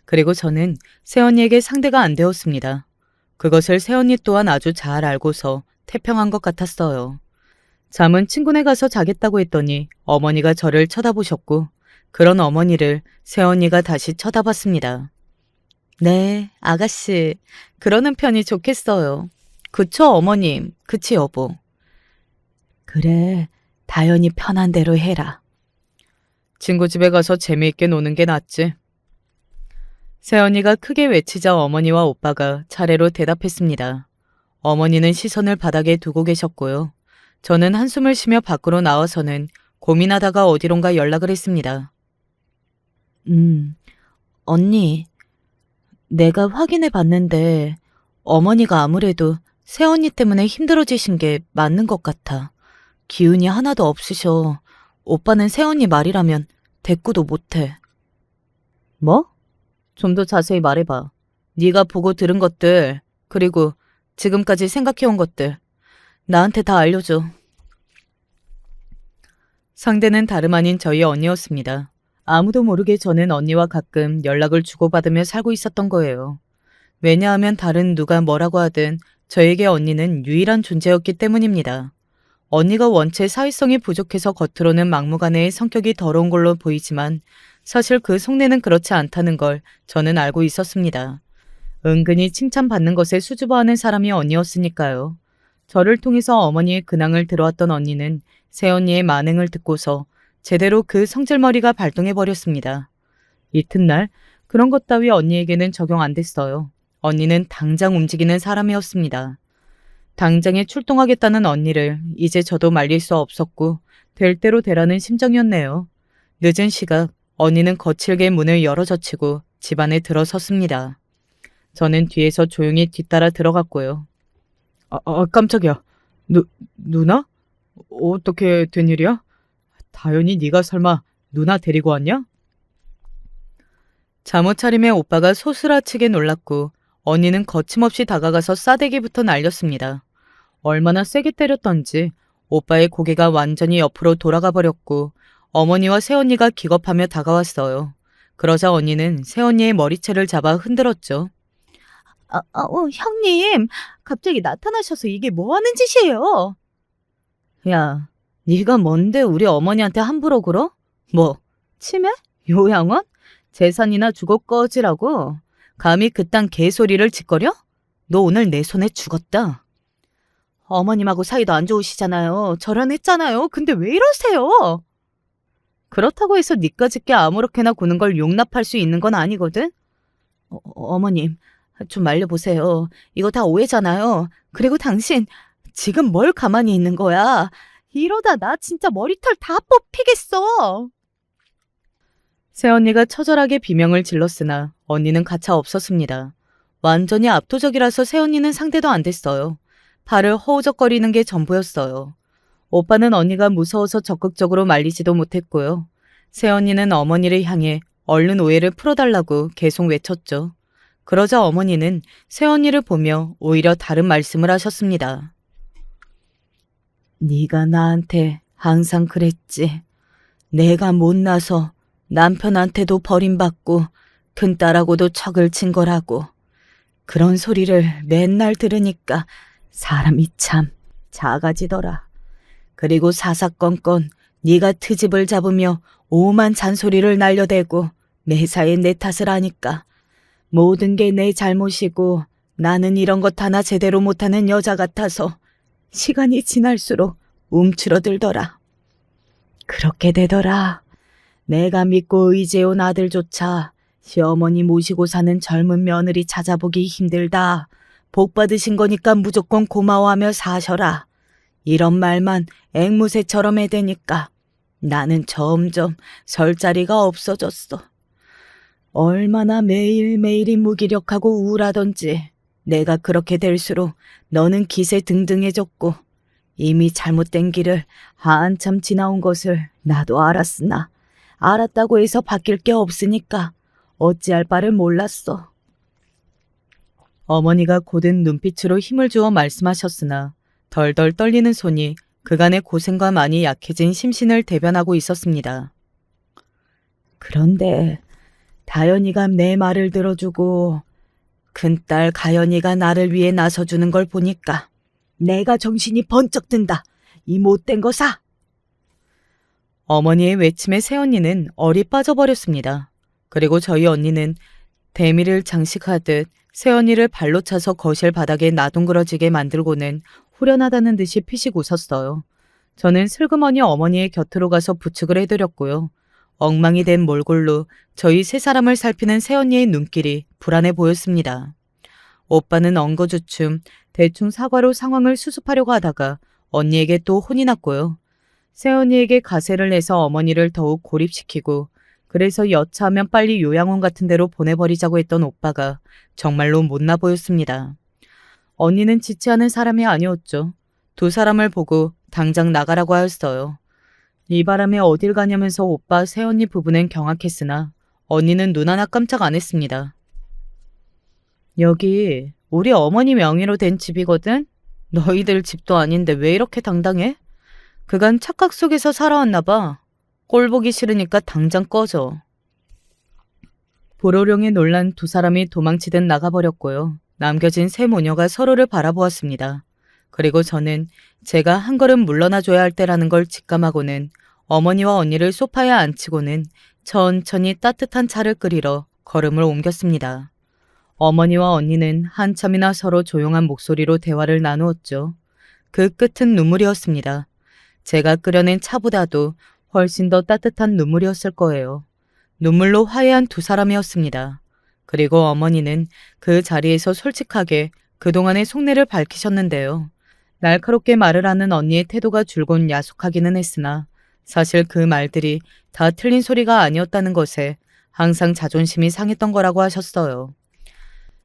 그리고 저는 새언니에게 상대가 안 되었습니다. 그것을 새언니 또한 아주 잘 알고서 태평한 것 같았어요. 잠은 친구네 가서 자겠다고 했더니 어머니가 저를 쳐다보셨고 그런 어머니를 새언니가 다시 쳐다봤습니다. 네, 아가씨. 그러는 편이 좋겠어요. 그쵸, 어머님. 그치, 여보. 그래, 다연이 편한 대로 해라. 친구 집에 가서 재미있게 노는 게 낫지. 새언니가 크게 외치자 어머니와 오빠가 차례로 대답했습니다. 어머니는 시선을 바닥에 두고 계셨고요. 저는 한숨을 쉬며 밖으로 나와서는 고민하다가 어디론가 연락을 했습니다. 언니, 내가 확인해 봤는데 어머니가 아무래도 새언니 때문에 힘들어지신 게 맞는 것 같아. 기운이 하나도 없으셔. 오빠는 새언니 말이라면 대꾸도 못해. 뭐? 좀 더 자세히 말해봐. 네가 보고 들은 것들, 그리고 지금까지 생각해온 것들. 나한테 다 알려줘. 상대는 다름 아닌 저희 언니였습니다. 아무도 모르게 저는 언니와 가끔 연락을 주고받으며 살고 있었던 거예요. 왜냐하면 다른 누가 뭐라고 하든 저에게 언니는 유일한 존재였기 때문입니다. 언니가 원체 사회성이 부족해서 겉으로는 막무가내의 성격이 더러운 걸로 보이지만 사실 그 속내는 그렇지 않다는 걸 저는 알고 있었습니다. 은근히 칭찬받는 것에 수줍어하는 사람이 언니였으니까요. 저를 통해서 어머니의 근황을 들어왔던 언니는 새언니의 만행을 듣고서 제대로 그 성질머리가 발동해버렸습니다. 이튿날 그런 것 따위 언니에게는 적용 안 됐어요. 언니는 당장 움직이는 사람이었습니다. 당장에 출동하겠다는 언니를 이제 저도 말릴 수 없었고 될 대로 되라는 심정이었네요. 늦은 시각 언니는 거칠게 문을 열어젖히고 집 안에 들어섰습니다. 저는 뒤에서 조용히 뒤따라 들어갔고요. 깜짝이야. 누나? 어떻게 된 일이야? 다연이 네가 설마 누나 데리고 왔냐? 잠옷 차림에 오빠가 소스라치게 놀랐고 언니는 거침없이 다가가서 싸대기부터 날렸습니다. 얼마나 세게 때렸던지 오빠의 고개가 완전히 옆으로 돌아가 버렸고 어머니와 새언니가 기겁하며 다가왔어요. 그러자 언니는 새언니의 머리채를 잡아 흔들었죠. 형님, 갑자기 나타나셔서 이게 뭐 하는 짓이에요? 야, 네가 뭔데 우리 어머니한테 함부로 굴어? 뭐, 치매? 요양원? 재산이나 주고 꺼지라고? 감히 그딴 개소리를 짓거려? 너 오늘 내 손에 죽었다. 어머님하고 사이도 안 좋으시잖아요. 절연했잖아요. 근데 왜 이러세요? 그렇다고 해서 니까짓게 아무렇게나 구는 걸 용납할 수 있는 건 아니거든? 어머님, 좀 말려보세요. 이거 다 오해잖아요. 그리고 당신, 지금 뭘 가만히 있는 거야? 이러다 나 진짜 머리털 다 뽑히겠어. 새언니가 처절하게 비명을 질렀으나 언니는 가차 없었습니다. 완전히 압도적이라서 새언니는 상대도 안 됐어요. 발을 허우적거리는 게 전부였어요. 오빠는 언니가 무서워서 적극적으로 말리지도 못했고요. 새언니는 어머니를 향해 얼른 오해를 풀어달라고 계속 외쳤죠. 그러자 어머니는 새언니를 보며 오히려 다른 말씀을 하셨습니다. 네가 나한테 항상 그랬지. 내가 못나서 남편한테도 버림받고 큰딸하고도 척을 친 거라고. 그런 소리를 맨날 들으니까 사람이 참 작아지더라. 그리고 사사건건 네가 트집을 잡으며 오만 잔소리를 날려대고 매사에 내 탓을 하니까 모든 게 내 잘못이고 나는 이런 것 하나 제대로 못하는 여자 같아서 시간이 지날수록 움츠러들더라. 그렇게 되더라. 내가 믿고 의지해온 아들조차 시어머니 모시고 사는 젊은 며느리 찾아보기 힘들다. 복 받으신 거니까 무조건 고마워하며 사셔라. 이런 말만 앵무새처럼 해대니까 나는 점점 설 자리가 없어졌어. 얼마나 매일매일이 무기력하고 우울하던지 내가 그렇게 될수록 너는 기세 등등해졌고 이미 잘못된 길을 한참 지나온 것을 나도 알았으나 알았다고 해서 바뀔 게 없으니까 어찌할 바를 몰랐어. 어머니가 고든 눈빛으로 힘을 주어 말씀하셨으나 덜덜 떨리는 손이 그간의 고생과 많이 약해진 심신을 대변하고 있었습니다. 그런데 다연이가 내 말을 들어주고 큰딸 가연이가 나를 위해 나서주는 걸 보니까 내가 정신이 번쩍 든다. 이 못된 거사. 어머니의 외침에 새언니는 얼이 빠져버렸습니다. 그리고 저희 언니는 대미를 장식하듯 새언니를 발로 차서 거실 바닥에 나둥그러지게 만들고는 후련하다는 듯이 피식 웃었어요. 저는 슬그머니 어머니의 곁으로 가서 부축을 해드렸고요. 엉망이 된 몰골로 저희 세 사람을 살피는 새언니의 눈길이 불안해 보였습니다. 오빠는 엉거주춤 대충 사과로 상황을 수습하려고 하다가 언니에게 또 혼이 났고요. 새언니에게 가세를 내서 어머니를 더욱 고립시키고 그래서 여차하면 빨리 요양원 같은 데로 보내버리자고 했던 오빠가 정말로 못나 보였습니다. 언니는 지체하는 사람이 아니었죠. 두 사람을 보고 당장 나가라고 하였어요. 이 바람에 어딜 가냐면서 오빠 새언니 부부는 경악했으나 언니는 눈 하나 깜짝 안 했습니다. 여기 우리 어머니 명의로 된 집이거든? 너희들 집도 아닌데 왜 이렇게 당당해? 그간 착각 속에서 살아왔나 봐. 꼴 보기 싫으니까 당장 꺼져. 보로령에 놀란 두 사람이 도망치듯 나가버렸고요. 남겨진 세 모녀가 서로를 바라보았습니다. 그리고 저는 제가 한 걸음 물러나줘야 할 때라는 걸 직감하고는 어머니와 언니를 소파에 앉히고는 천천히 따뜻한 차를 끓이러 걸음을 옮겼습니다. 어머니와 언니는 한참이나 서로 조용한 목소리로 대화를 나누었죠. 그 끝은 눈물이었습니다. 제가 끓여낸 차보다도 훨씬 더 따뜻한 눈물이었을 거예요. 눈물로 화해한 두 사람이었습니다. 그리고 어머니는 그 자리에서 솔직하게 그동안의 속내를 밝히셨는데요. 날카롭게 말을 하는 언니의 태도가 줄곧 야속하기는 했으나 사실 그 말들이 다 틀린 소리가 아니었다는 것에 항상 자존심이 상했던 거라고 하셨어요.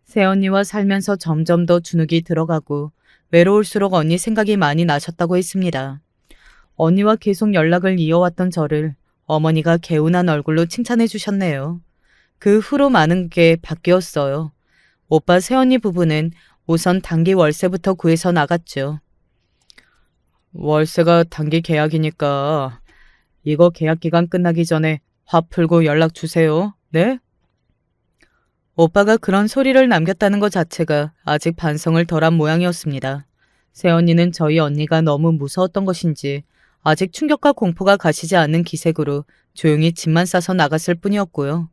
새언니와 살면서 점점 더 주눅이 들어가고 외로울수록 언니 생각이 많이 나셨다고 했습니다. 언니와 계속 연락을 이어왔던 저를 어머니가 개운한 얼굴로 칭찬해 주셨네요. 그 후로 많은 게 바뀌었어요. 오빠 새언니 부부는 우선 단기 월세부터 구해서 나갔죠. 월세가 단기 계약이니까 이거 계약 기간 끝나기 전에 화 풀고 연락 주세요. 네? 오빠가 그런 소리를 남겼다는 것 자체가 아직 반성을 덜한 모양이었습니다. 새언니는 저희 언니가 너무 무서웠던 것인지 아직 충격과 공포가 가시지 않는 기색으로 조용히 짐만 싸서 나갔을 뿐이었고요.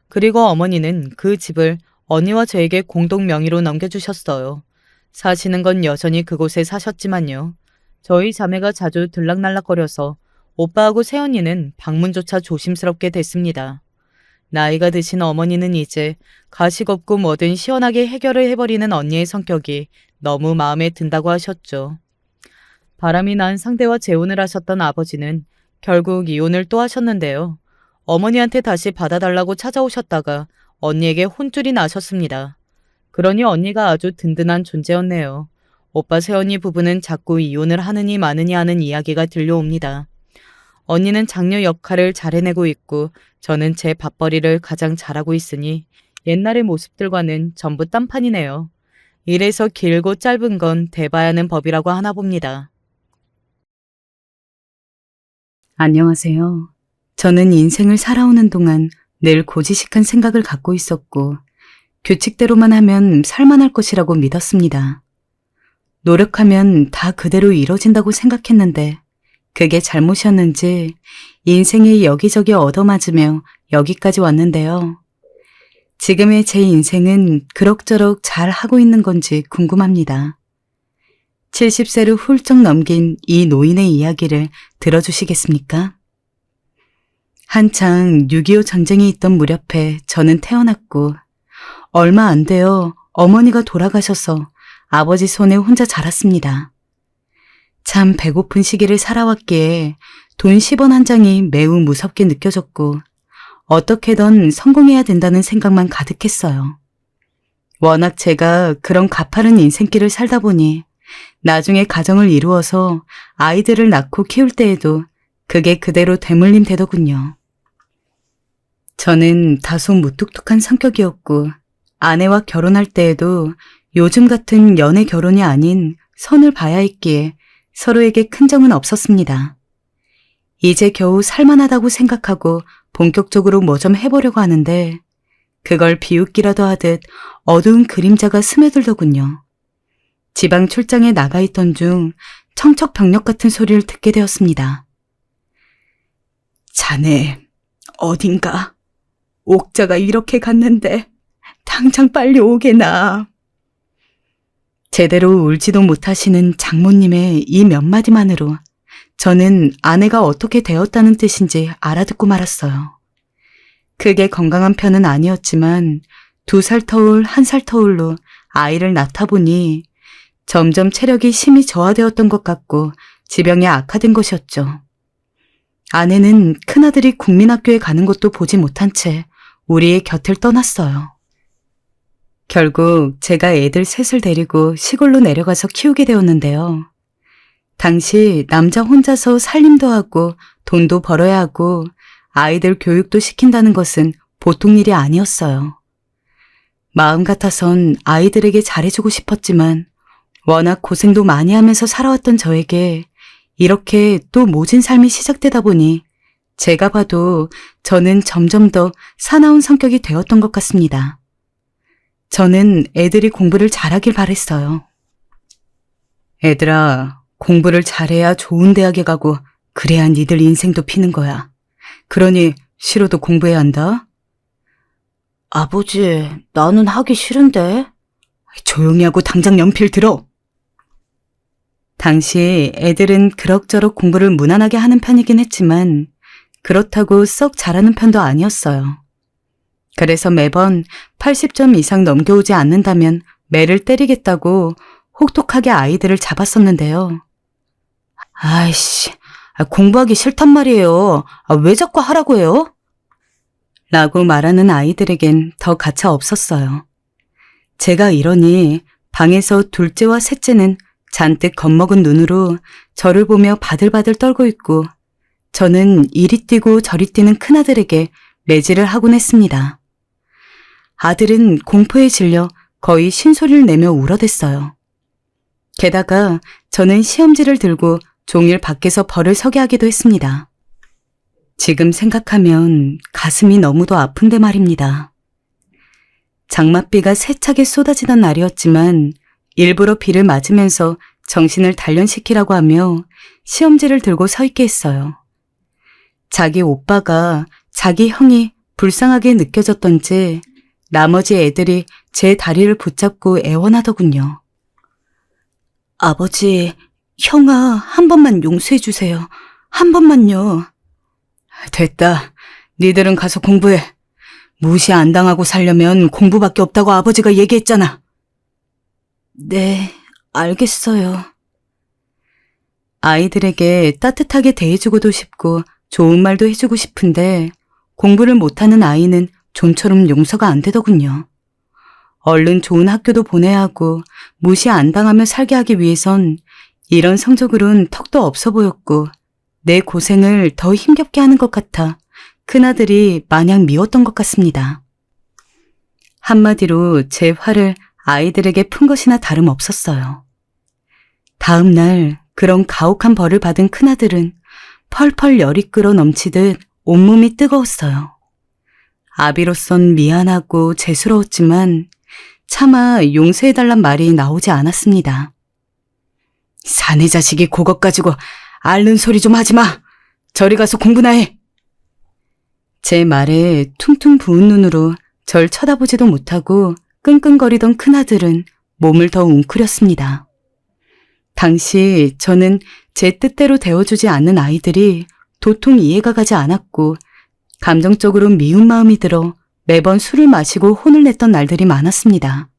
그리고 어머니는 그 집을 언니와 저에게 공동 명의로 넘겨주셨어요. 사시는 건 여전히 그곳에 사셨지만요. 저희 자매가 자주 들락날락거려서 오빠하고 새언니는 방문조차 조심스럽게 됐습니다. 나이가 드신 어머니는 이제 가식 없고 뭐든 시원하게 해결을 해버리는 언니의 성격이 너무 마음에 든다고 하셨죠. 바람이 난 상대와 재혼을 하셨던 아버지는 결국 이혼을 또 하셨는데요. 어머니한테 다시 받아달라고 찾아오셨다가 언니에게 혼쭐이 나셨습니다. 그러니 언니가 아주 든든한 존재였네요. 오빠 새언니 부부는 자꾸 이혼을 하느니 마느니 하는 이야기가 들려옵니다. 언니는 장녀 역할을 잘 해내고 있고 저는 제 밥벌이를 가장 잘하고 있으니 옛날의 모습들과는 전부 딴판이네요. 이래서 길고 짧은 건 대봐야 하는 법이라고 하나 봅니다. 안녕하세요. 저는 인생을 살아오는 동안 늘 고지식한 생각을 갖고 있었고 규칙대로만 하면 살만할 것이라고 믿었습니다. 노력하면 다 그대로 이뤄진다고 생각했는데 그게 잘못이었는지 인생이 여기저기 얻어맞으며 여기까지 왔는데요. 지금의 제 인생은 그럭저럭 잘 하고 있는 건지 궁금합니다. 70세를 훌쩍 넘긴 이 노인의 이야기를 들어주시겠습니까? 한창 6.25 전쟁이 있던 무렵에 저는 태어났고 얼마 안 되어 어머니가 돌아가셔서 아버지 손에 혼자 자랐습니다. 참 배고픈 시기를 살아왔기에 돈 10원 한 장이 매우 무섭게 느껴졌고 어떻게든 성공해야 된다는 생각만 가득했어요. 워낙 제가 그런 가파른 인생길을 살다 보니 나중에 가정을 이루어서 아이들을 낳고 키울 때에도 그게 그대로 되물림 되더군요. 저는 다소 무뚝뚝한 성격이었고 아내와 결혼할 때에도 요즘 같은 연애 결혼이 아닌 선을 봐야 했기에 서로에게 큰 정은 없었습니다. 이제 겨우 살만하다고 생각하고 본격적으로 뭐 좀 해보려고 하는데 그걸 비웃기라도 하듯 어두운 그림자가 스며들더군요. 지방 출장에 나가 있던 중 청척병력 같은 소리를 듣게 되었습니다. 자네, 어딘가? 옥자가 이렇게 갔는데 당장 빨리 오게나. 제대로 울지도 못하시는 장모님의 이 몇 마디만으로 저는 아내가 어떻게 되었다는 뜻인지 알아듣고 말았어요. 그게 건강한 편은 아니었지만 2살 터울, 1살 터울로 아이를 낳다 보니 점점 체력이 심히 저하되었던 것 같고 지병이 악화된 것이었죠. 아내는 큰아들이 국민학교에 가는 것도 보지 못한 채 우리의 곁을 떠났어요. 결국 제가 애들 셋을 데리고 시골로 내려가서 키우게 되었는데요. 당시 남자 혼자서 살림도 하고 돈도 벌어야 하고 아이들 교육도 시킨다는 것은 보통 일이 아니었어요. 마음 같아선 아이들에게 잘해주고 싶었지만 워낙 고생도 많이 하면서 살아왔던 저에게 이렇게 또 모진 삶이 시작되다 보니 제가 봐도 저는 점점 더 사나운 성격이 되었던 것 같습니다. 저는 애들이 공부를 잘하길 바랬어요. 애들아, 공부를 잘해야 좋은 대학에 가고 그래야 니들 인생도 피는 거야. 그러니 싫어도 공부해야 한다. 아버지, 나는 하기 싫은데. 조용히 하고 당장 연필 들어. 당시 애들은 그럭저럭 공부를 무난하게 하는 편이긴 했지만 그렇다고 썩 잘하는 편도 아니었어요. 그래서 매번 80점 이상 넘겨오지 않는다면 매를 때리겠다고 혹독하게 아이들을 잡았었는데요. 아이씨, 공부하기 싫단 말이에요. 왜 자꾸 하라고 해요? 라고 말하는 아이들에겐 더 가차 없었어요. 제가 이러니 방에서 둘째와 셋째는 잔뜩 겁먹은 눈으로 저를 보며 바들바들 떨고 있고 저는 이리 뛰고 저리 뛰는 큰아들에게 매질을 하곤 했습니다. 아들은 공포에 질려 거의 신소리를 내며 울어댔어요. 게다가 저는 시험지를 들고 종일 밖에서 벌을 서게 하기도 했습니다. 지금 생각하면 가슴이 너무도 아픈데 말입니다. 장맛비가 세차게 쏟아지던 날이었지만 일부러 비를 맞으면서 정신을 단련시키라고 하며 시험지를 들고 서 있게 했어요. 자기 오빠가 자기 형이 불쌍하게 느껴졌던지 나머지 애들이 제 다리를 붙잡고 애원하더군요. 아버지, 형아, 한 번만 용서해 주세요. 한 번만요. 됐다. 니들은 가서 공부해. 무시 안 당하고 살려면 공부밖에 없다고 아버지가 얘기했잖아. 네, 알겠어요. 아이들에게 따뜻하게 대해주고도 싶고 좋은 말도 해주고 싶은데 공부를 못하는 아이는 좀처럼 용서가 안 되더군요. 얼른 좋은 학교도 보내야 하고 무시 안 당하며 살게 하기 위해선 이런 성적으론 턱도 없어 보였고 내 고생을 더 힘겹게 하는 것 같아 큰아들이 마냥 미웠던 것 같습니다. 한마디로 제 화를 아이들에게 푼 것이나 다름없었어요. 다음 날 그런 가혹한 벌을 받은 큰아들은 펄펄 열이 끓어 넘치듯 온몸이 뜨거웠어요. 아비로선 미안하고 죄스러웠지만 차마 용서해달란 말이 나오지 않았습니다. 사내 자식이 그것 가지고 앓는 소리 좀 하지 마. 저리 가서 공부나 해. 제 말에 퉁퉁 부은 눈으로 절 쳐다보지도 못하고 끙끙거리던 큰아들은 몸을 더 웅크렸습니다. 당시 저는 제 뜻대로 대워주지 않는 아이들이 도통 이해가 가지 않았고 감정적으로 미운 마음이 들어 매번 술을 마시고 혼을 냈던 날들이 많았습니다.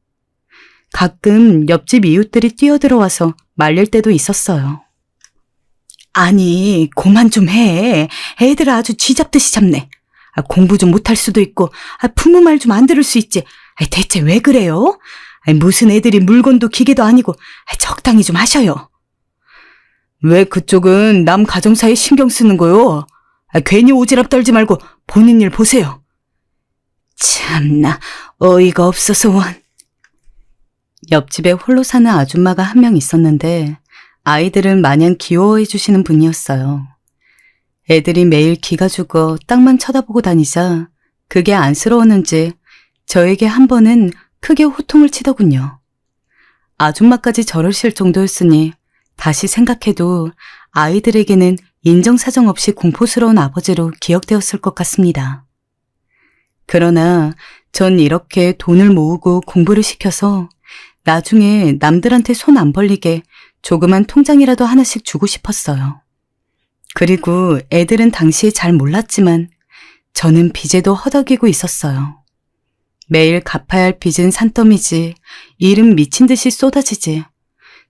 가끔 옆집 이웃들이 뛰어들어와서 말릴 때도 있었어요. 아니, 그만 좀 해. 애들 아주 쥐잡듯이 잡네. 공부 좀 못할 수도 있고 부모 말 좀 안 들을 수 있지. 대체 왜 그래요? 무슨 애들이 물건도 기계도 아니고 적당히 좀 하셔요. 왜 그쪽은 남 가정사에 신경 쓰는 거요? 괜히 오지랖 떨지 말고 본인 일 보세요. 참나 어이가 없어서 원. 옆집에 홀로 사는 아줌마가 한 명 있었는데 아이들을 마냥 귀여워해 주시는 분이었어요. 애들이 매일 기가 죽어 땅만 쳐다보고 다니자 그게 안쓰러웠는지 저에게 한 번은 크게 호통을 치더군요. 아줌마까지 저러실 정도였으니 다시 생각해도 아이들에게는 인정사정 없이 공포스러운 아버지로 기억되었을 것 같습니다. 그러나 전 이렇게 돈을 모으고 공부를 시켜서 나중에 남들한테 손 안 벌리게 조그만 통장이라도 하나씩 주고 싶었어요. 그리고 애들은 당시에 잘 몰랐지만 저는 빚에도 허덕이고 있었어요. 매일 갚아야 할 빚은 산더미지, 일은 미친 듯이 쏟아지지.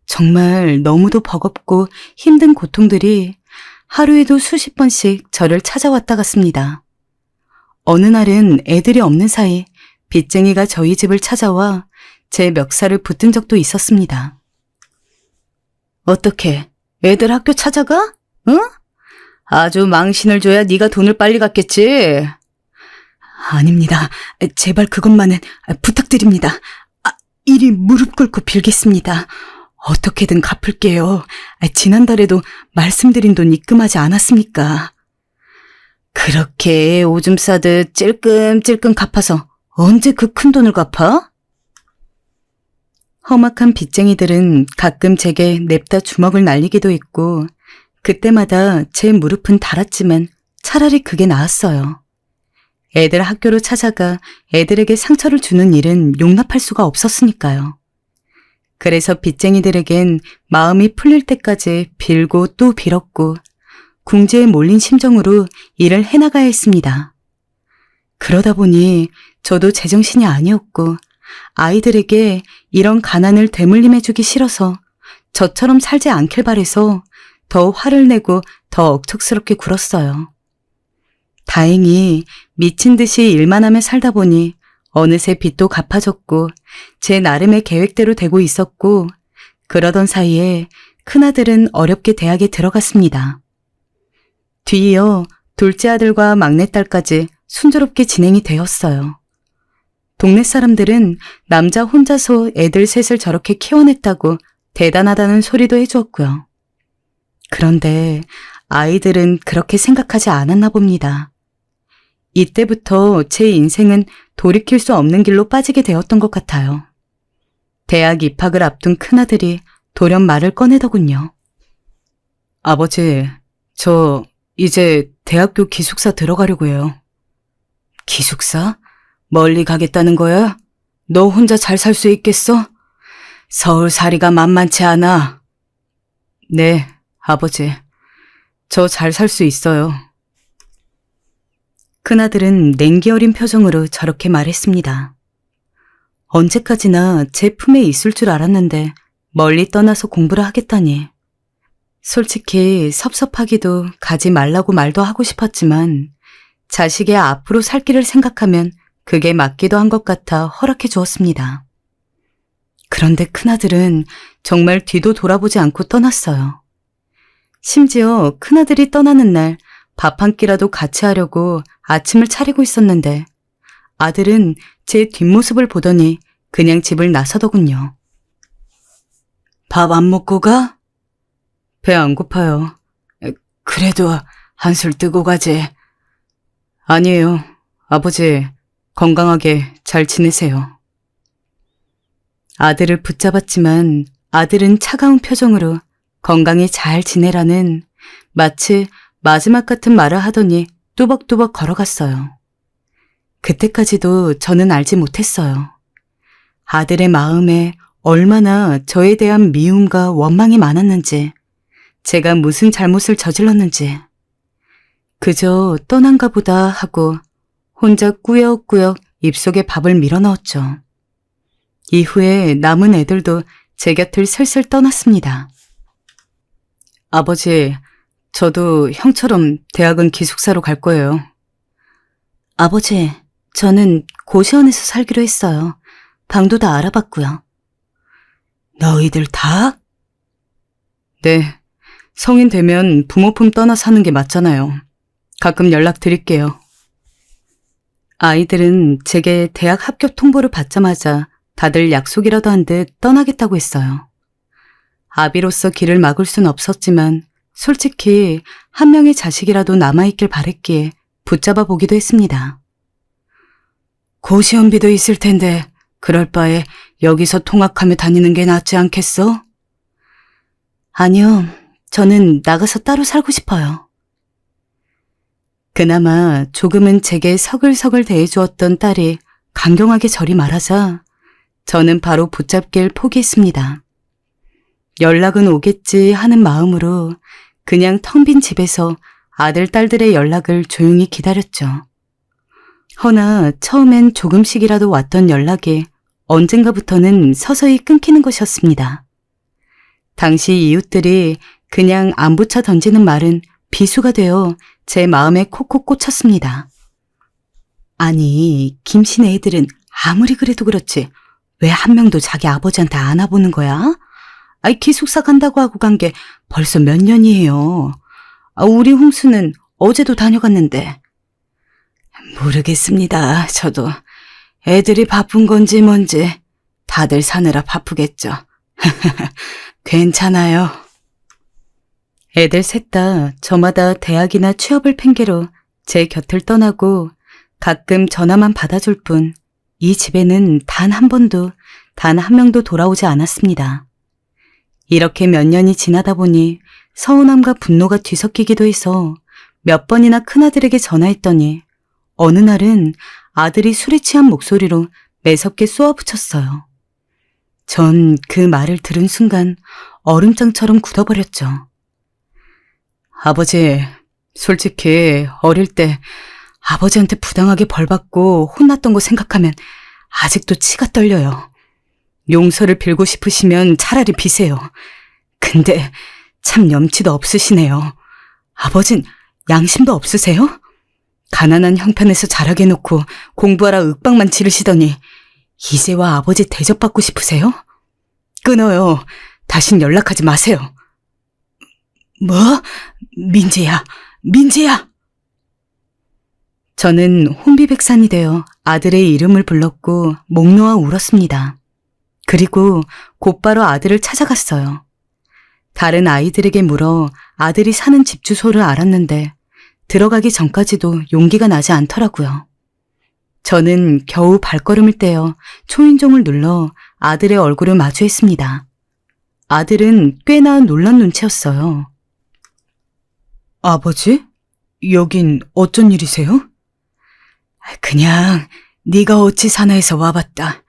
정말 너무도 버겁고 힘든 고통들이 하루에도 수십 번씩 저를 찾아왔다 갔습니다. 어느 날은 애들이 없는 사이 빚쟁이가 저희 집을 찾아와 제 멱살을 붙든 적도 있었습니다. 어떻게 애들 학교 찾아가? 응? 아주 망신을 줘야 네가 돈을 빨리 갚겠지. 아닙니다. 제발 그것만은 부탁드립니다. 이리 무릎 꿇고 빌겠습니다. 어떻게든 갚을게요. 지난달에도 말씀드린 돈 입금하지 않았습니까? 그렇게 오줌 싸듯 찔끔찔끔 갚아서 언제 그 큰 돈을 갚아? 험악한 빚쟁이들은 가끔 제게 냅다 주먹을 날리기도 했고 그때마다 제 무릎은 달았지만 차라리 그게 나았어요. 애들 학교로 찾아가 애들에게 상처를 주는 일은 용납할 수가 없었으니까요. 그래서 빚쟁이들에겐 마음이 풀릴 때까지 빌고 또 빌었고 궁지에 몰린 심정으로 일을 해나가야 했습니다. 그러다 보니 저도 제정신이 아니었고 아이들에게 이런 가난을 대물림해주기 싫어서 저처럼 살지 않길 바래서 더 화를 내고 더 억척스럽게 굴었어요. 다행히 미친 듯이 일만 하며 살다 보니 어느새 빚도 갚아졌고 제 나름의 계획대로 되고 있었고 그러던 사이에 큰아들은 어렵게 대학에 들어갔습니다. 뒤이어 둘째 아들과 막내딸까지 순조롭게 진행이 되었어요. 동네 사람들은 남자 혼자서 애들 셋을 저렇게 키워냈다고 대단하다는 소리도 해주었고요. 그런데 아이들은 그렇게 생각하지 않았나 봅니다. 이때부터 제 인생은 돌이킬 수 없는 길로 빠지게 되었던 것 같아요. 대학 입학을 앞둔 큰아들이 돌연 말을 꺼내더군요. 아버지, 저 이제 대학교 기숙사 들어가려고 해요. 기숙사? 멀리 가겠다는 거야? 너 혼자 잘 살 수 있겠어? 서울살이가 만만치 않아. 네, 아버지. 저 잘 살 수 있어요. 큰아들은 냉기 어린 표정으로 저렇게 말했습니다. 언제까지나 제 품에 있을 줄 알았는데 멀리 떠나서 공부를 하겠다니. 솔직히 섭섭하기도 가지 말라고 말도 하고 싶었지만 자식의 앞으로 살 길을 생각하면 그게 맞기도 한 것 같아 허락해 주었습니다. 그런데 큰아들은 정말 뒤도 돌아보지 않고 떠났어요. 심지어 큰아들이 떠나는 날 밥 한 끼라도 같이 하려고 아침을 차리고 있었는데 아들은 제 뒷모습을 보더니 그냥 집을 나서더군요. 밥 안 먹고 가? 배 안 고파요. 그래도 한술 뜨고 가지. 아니에요. 아버지, 건강하게 잘 지내세요. 아들을 붙잡았지만 아들은 차가운 표정으로 건강히 잘 지내라는 마치 마지막 같은 말을 하더니 뚜벅뚜벅 걸어갔어요. 그때까지도 저는 알지 못했어요. 아들의 마음에 얼마나 저에 대한 미움과 원망이 많았는지, 제가 무슨 잘못을 저질렀는지. 그저 떠난가 보다 하고 혼자 꾸역꾸역 입속에 밥을 밀어넣었죠. 이후에 남은 애들도 제 곁을 슬슬 떠났습니다. 아버지, 저도 형처럼 대학은 기숙사로 갈 거예요. 아버지, 저는 고시원에서 살기로 했어요. 방도 다 알아봤고요. 너희들 다? 네, 성인 되면 부모 품 떠나 사는 게 맞잖아요. 가끔 연락드릴게요. 아이들은 제게 대학 합격 통보를 받자마자 다들 약속이라도 한 듯 떠나겠다고 했어요. 아비로서 길을 막을 순 없었지만 솔직히 한 명의 자식이라도 남아있길 바랬기에 붙잡아 보기도 했습니다. 고시원비도 있을 텐데 그럴 바에 여기서 통학하며 다니는 게 낫지 않겠어? 아니요, 저는 나가서 따로 살고 싶어요. 그나마 조금은 제게 서글서글 대해주었던 딸이 강경하게 저리 말하자 저는 바로 붙잡길 포기했습니다. 연락은 오겠지 하는 마음으로 그냥 텅 빈 집에서 아들, 딸들의 연락을 조용히 기다렸죠. 허나 처음엔 조금씩이라도 왔던 연락이 언젠가부터는 서서히 끊기는 것이었습니다. 당시 이웃들이 그냥 안부차 던지는 말은 비수가 되어 제 마음에 콕콕 꽂혔습니다. 아니, 김씨네 애들은 아무리 그래도 그렇지 왜 한 명도 자기 아버지한테 안 와보는 거야? 아이, 기숙사 간다고 하고 간 게 벌써 몇 년이에요. 우리 홍수는 어제도 다녀갔는데. 모르겠습니다. 저도 애들이 바쁜 건지 뭔지 다들 사느라 바쁘겠죠. 괜찮아요. 애들 셋 다 저마다 대학이나 취업을 핑계로 제 곁을 떠나고 가끔 전화만 받아줄 뿐 이 집에는 단 한 번도, 단 한 명도 돌아오지 않았습니다. 이렇게 몇 년이 지나다 보니 서운함과 분노가 뒤섞이기도 해서 몇 번이나 큰아들에게 전화했더니 어느 날은 아들이 술에 취한 목소리로 매섭게 쏘아붙였어요. 전 그 말을 들은 순간 얼음장처럼 굳어버렸죠. 아버지, 솔직히 어릴 때 아버지한테 부당하게 벌받고 혼났던 거 생각하면 아직도 치가 떨려요. 용서를 빌고 싶으시면 차라리 비세요. 근데 참 염치도 없으시네요. 아버진 양심도 없으세요? 가난한 형편에서 자라게 놓고 공부하라 윽박만 지르시더니 이제와 아버지 대접받고 싶으세요? 끊어요. 다신 연락하지 마세요. 뭐? 민재야, 민재야! 저는 혼비백산이 되어 아들의 이름을 불렀고 목 놓아 울었습니다. 그리고 곧바로 아들을 찾아갔어요. 다른 아이들에게 물어 아들이 사는 집 주소를 알았는데 들어가기 전까지도 용기가 나지 않더라고요. 저는 겨우 발걸음을 떼어 초인종을 눌러 아들의 얼굴을 마주했습니다. 아들은 꽤나 놀란 눈치였어요. 아버지? 여긴 어쩐 일이세요? 그냥 네가 어찌 사나 해서 와봤다.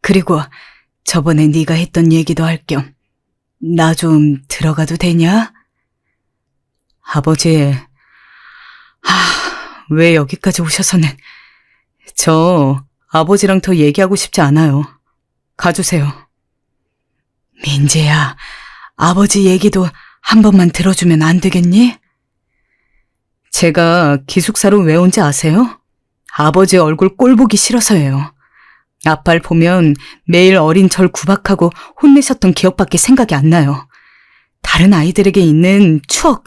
그리고 저번에 네가 했던 얘기도 할 겸 나 좀 들어가도 되냐? 아버지, 왜 여기까지 오셔서는 저 아버지랑 더 얘기하고 싶지 않아요. 가주세요. 민재야, 아버지 얘기도 한 번만 들어주면 안 되겠니? 제가 기숙사로 왜 온지 아세요? 아버지 얼굴 꼴 보기 싫어서예요. 아빠를 보면 매일 어린 절 구박하고 혼내셨던 기억밖에 생각이 안 나요. 다른 아이들에게 있는 추억,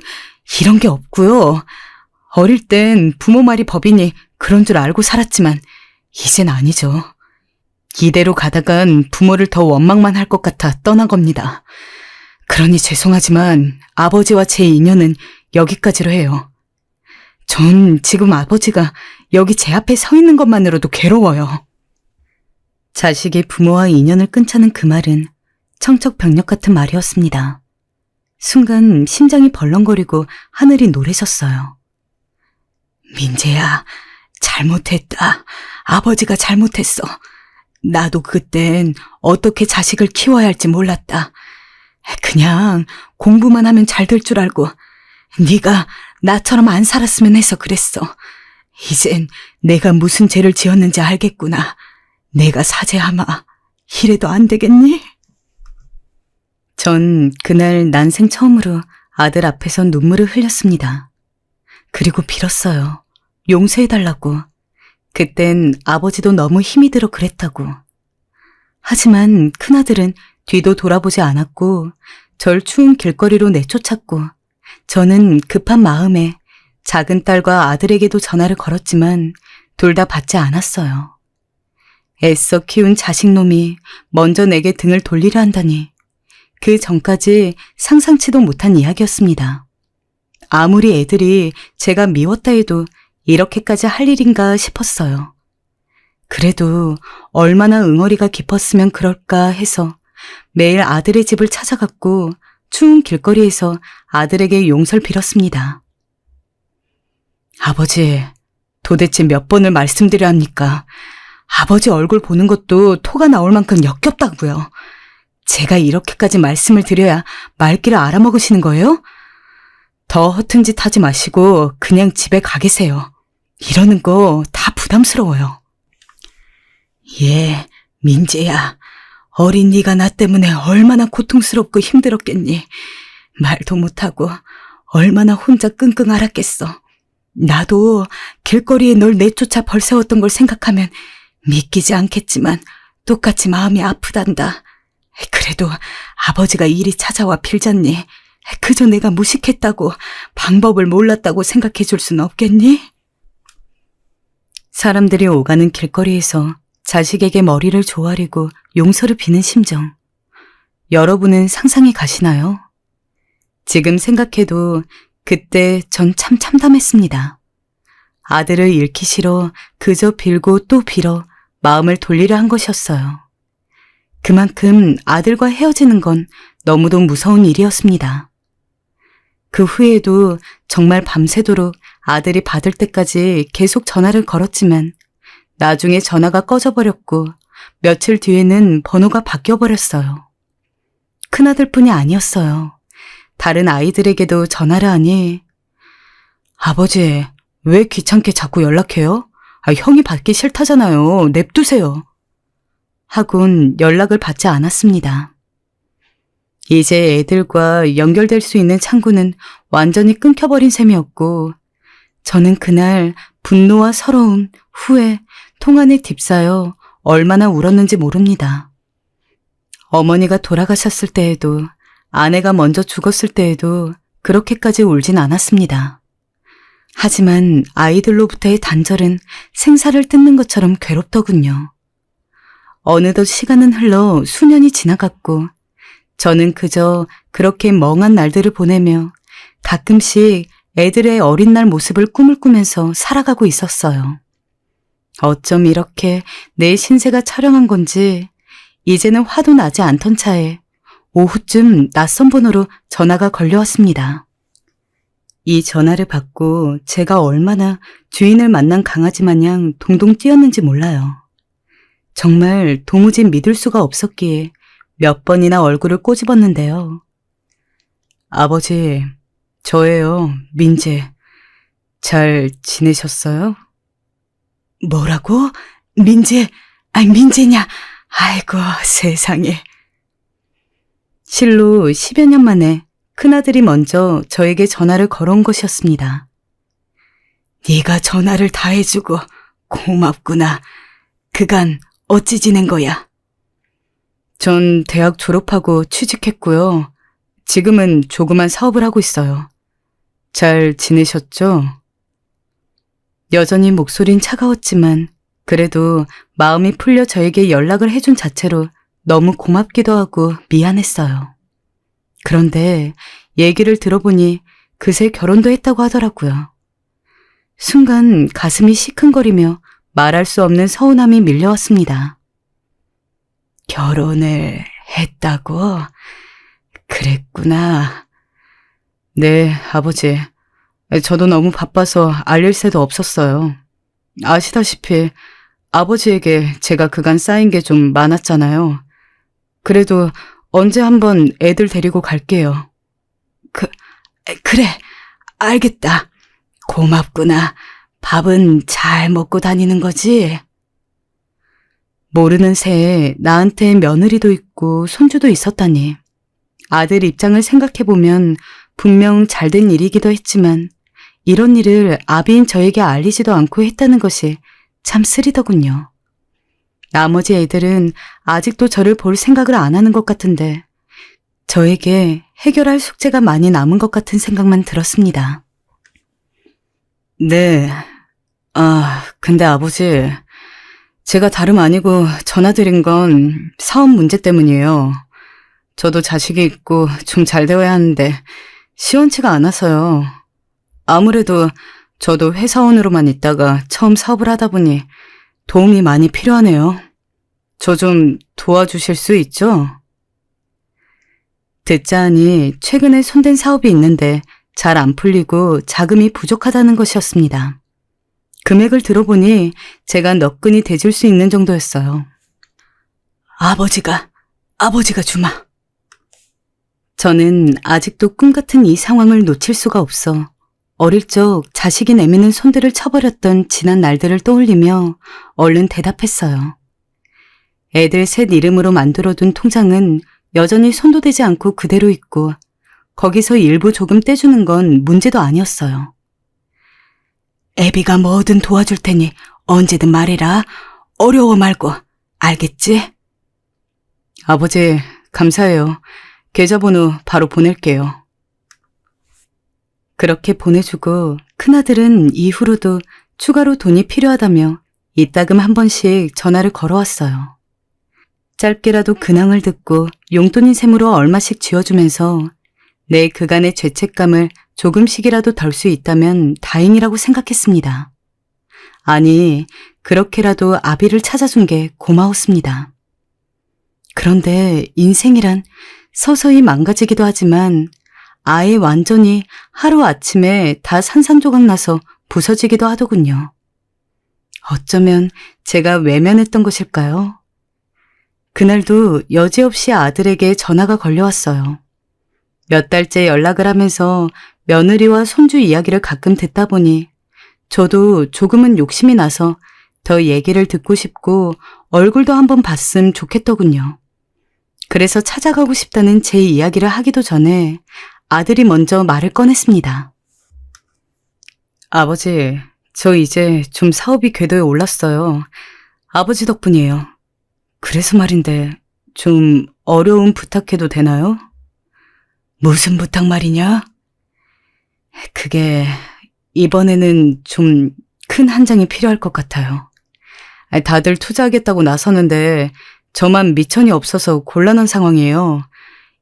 이런 게 없고요. 어릴 땐 부모 말이 법이니 그런 줄 알고 살았지만 이젠 아니죠. 이대로 가다간 부모를 더 원망만 할 것 같아 떠난 겁니다. 그러니 죄송하지만 아버지와 제 인연은 여기까지로 해요. 전 지금 아버지가 여기 제 앞에 서 있는 것만으로도 괴로워요. 자식이 부모와 인연을 끊자는 그 말은 청척병력 같은 말이었습니다. 순간 심장이 벌렁거리고 하늘이 노래졌어요. 민재야, 잘못했다. 아버지가 잘못했어. 나도 그땐 어떻게 자식을 키워야 할지 몰랐다. 그냥 공부만 하면 잘 될 줄 알고 네가 나처럼 안 살았으면 해서 그랬어. 이젠 내가 무슨 죄를 지었는지 알겠구나. 내가 사죄하마. 이래도 안 되겠니? 전 그날 난생 처음으로 아들 앞에서 눈물을 흘렸습니다. 그리고 빌었어요. 용서해달라고. 그땐 아버지도 너무 힘이 들어 그랬다고. 하지만 큰아들은 뒤도 돌아보지 않았고 절 추운 길거리로 내쫓았고 저는 급한 마음에 작은 딸과 아들에게도 전화를 걸었지만 둘 다 받지 않았어요. 애써 키운 자식놈이 먼저 내게 등을 돌리려 한다니 그 전까지 상상치도 못한 이야기였습니다. 아무리 애들이 제가 미웠다 해도 이렇게까지 할 일인가 싶었어요. 그래도 얼마나 응어리가 깊었으면 그럴까 해서 매일 아들의 집을 찾아갔고 추운 길거리에서 아들에게 용서를 빌었습니다. 아버지, 도대체 몇 번을 말씀드려야 합니까? 아버지 얼굴 보는 것도 토가 나올 만큼 역겹다고요. 제가 이렇게까지 말씀을 드려야 말귀를 알아먹으시는 거예요? 더 허튼 짓 하지 마시고 그냥 집에 가 계세요. 이러는 거 다 부담스러워요. 예, 민재야. 어린 네가 나 때문에 얼마나 고통스럽고 힘들었겠니. 말도 못하고 얼마나 혼자 끙끙 앓았겠어. 나도 길거리에 널 내쫓아 벌새웠던 걸 생각하면 믿기지 않겠지만 똑같이 마음이 아프단다. 그래도 아버지가 일이 찾아와 빌잖니. 그저 내가 무식했다고 방법을 몰랐다고 생각해 줄 순 없겠니? 사람들이 오가는 길거리에서 자식에게 머리를 조아리고 용서를 비는 심정. 여러분은 상상이 가시나요? 지금 생각해도 그때 전 참 참담했습니다. 아들을 잃기 싫어 그저 빌고 또 빌어 마음을 돌리려 한 것이었어요. 그만큼 아들과 헤어지는 건 너무도 무서운 일이었습니다. 그 후에도 정말 밤새도록 아들이 받을 때까지 계속 전화를 걸었지만 나중에 전화가 꺼져버렸고 며칠 뒤에는 번호가 바뀌어버렸어요. 큰아들뿐이 아니었어요. 다른 아이들에게도 전화를 하니 아버지, 왜 귀찮게 자꾸 연락해요? 형이 받기 싫다잖아요. 냅두세요. 하곤 연락을 받지 않았습니다. 이제 애들과 연결될 수 있는 창구는 완전히 끊겨버린 셈이었고 저는 그날 분노와 서러움, 후회, 통안에 휩싸여 얼마나 울었는지 모릅니다. 어머니가 돌아가셨을 때에도 아내가 먼저 죽었을 때에도 그렇게까지 울진 않았습니다. 하지만 아이들로부터의 단절은 생사를 뜯는 것처럼 괴롭더군요. 어느덧 시간은 흘러 수년이 지나갔고 저는 그저 그렇게 멍한 날들을 보내며 가끔씩 애들의 어린 날 모습을 꿈을 꾸면서 살아가고 있었어요. 어쩜 이렇게 내 신세가 촬영한 건지 이제는 화도 나지 않던 차에 오후쯤 낯선 번호로 전화가 걸려왔습니다. 이 전화를 받고 제가 얼마나 주인을 만난 강아지 마냥 동동 뛰었는지 몰라요. 정말 도무지 믿을 수가 없었기에 몇 번이나 얼굴을 꼬집었는데요. 아버지, 저예요, 민재. 잘 지내셨어요? 뭐라고? 민재, 민재냐? 아이고, 세상에. 실로 10여 년 만에 큰아들이 먼저 저에게 전화를 걸어온 것이었습니다. 네가 전화를 다 해주고 고맙구나. 그간 어찌 지낸 거야? 전 대학 졸업하고 취직했고요. 지금은 조그만 사업을 하고 있어요. 잘 지내셨죠? 여전히 목소린 차가웠지만 그래도 마음이 풀려 저에게 연락을 해준 자체로 너무 고맙기도 하고 미안했어요. 그런데 얘기를 들어보니 그새 결혼도 했다고 하더라고요. 순간 가슴이 시큰거리며 말할 수 없는 서운함이 밀려왔습니다. 결혼을 했다고? 그랬구나. 네, 아버지. 저도 너무 바빠서 알릴 새도 없었어요. 아시다시피 아버지에게 제가 그간 쌓인 게 좀 많았잖아요. 그래도 언제 한번 애들 데리고 갈게요. 그래, 알겠다. 고맙구나. 밥은 잘 먹고 다니는 거지? 모르는 새에 나한테 며느리도 있고 손주도 있었다니. 아들 입장을 생각해보면 분명 잘된 일이기도 했지만 이런 일을 아비인 저에게 알리지도 않고 했다는 것이 참 쓰리더군요. 나머지 애들은 아직도 저를 볼 생각을 안 하는 것 같은데 저에게 해결할 숙제가 많이 남은 것 같은 생각만 들었습니다. 네. 근데 아버지, 제가 다름 아니고 전화드린 건 사업 문제 때문이에요. 저도 자식이 있고 좀 잘 되어야 하는데 시원치가 않아서요. 아무래도 저도 회사원으로만 있다가 처음 사업을 하다 보니 도움이 많이 필요하네요. 저 좀 도와주실 수 있죠? 듣자 하니 최근에 손댄 사업이 있는데 잘 안 풀리고 자금이 부족하다는 것이었습니다. 금액을 들어보니 제가 너끈히 대줄 수 있는 정도였어요. 아버지가 주마. 저는 아직도 꿈같은 이 상황을 놓칠 수가 없어 어릴 적 자식이 내미는 손들을 쳐버렸던 지난 날들을 떠올리며 얼른 대답했어요. 애들 셋 이름으로 만들어둔 통장은 여전히 손도 대지 않고 그대로 있고 거기서 일부 조금 떼주는 건 문제도 아니었어요. 애비가 뭐든 도와줄 테니 언제든 말해라. 어려워 말고. 알겠지? 아버지, 감사해요. 계좌번호 바로 보낼게요. 그렇게 보내주고 큰아들은 이후로도 추가로 돈이 필요하다며 이따금 한 번씩 전화를 걸어왔어요. 짧게라도 근황을 듣고 용돈인 셈으로 얼마씩 쥐어주면서 내 그간의 죄책감을 조금씩이라도 덜 수 있다면 다행이라고 생각했습니다. 아니, 그렇게라도 아비를 찾아준 게 고마웠습니다. 그런데 인생이란 서서히 망가지기도 하지만 아예 완전히 하루아침에 다 산산조각 나서 부서지기도 하더군요. 어쩌면 제가 외면했던 것일까요? 그날도 여지없이 아들에게 전화가 걸려왔어요. 몇 달째 연락을 하면서 며느리와 손주 이야기를 가끔 듣다 보니 저도 조금은 욕심이 나서 더 얘기를 듣고 싶고 얼굴도 한번 봤으면 좋겠더군요. 그래서 찾아가고 싶다는 제 이야기를 하기도 전에 아들이 먼저 말을 꺼냈습니다. 아버지, 저 이제 좀 사업이 궤도에 올랐어요. 아버지 덕분이에요. 그래서 말인데 좀 어려운 부탁해도 되나요? 무슨 부탁 말이냐? 그게 이번에는 좀 큰 한 장이 필요할 것 같아요. 다들 투자하겠다고 나서는데 저만 미천이 없어서 곤란한 상황이에요.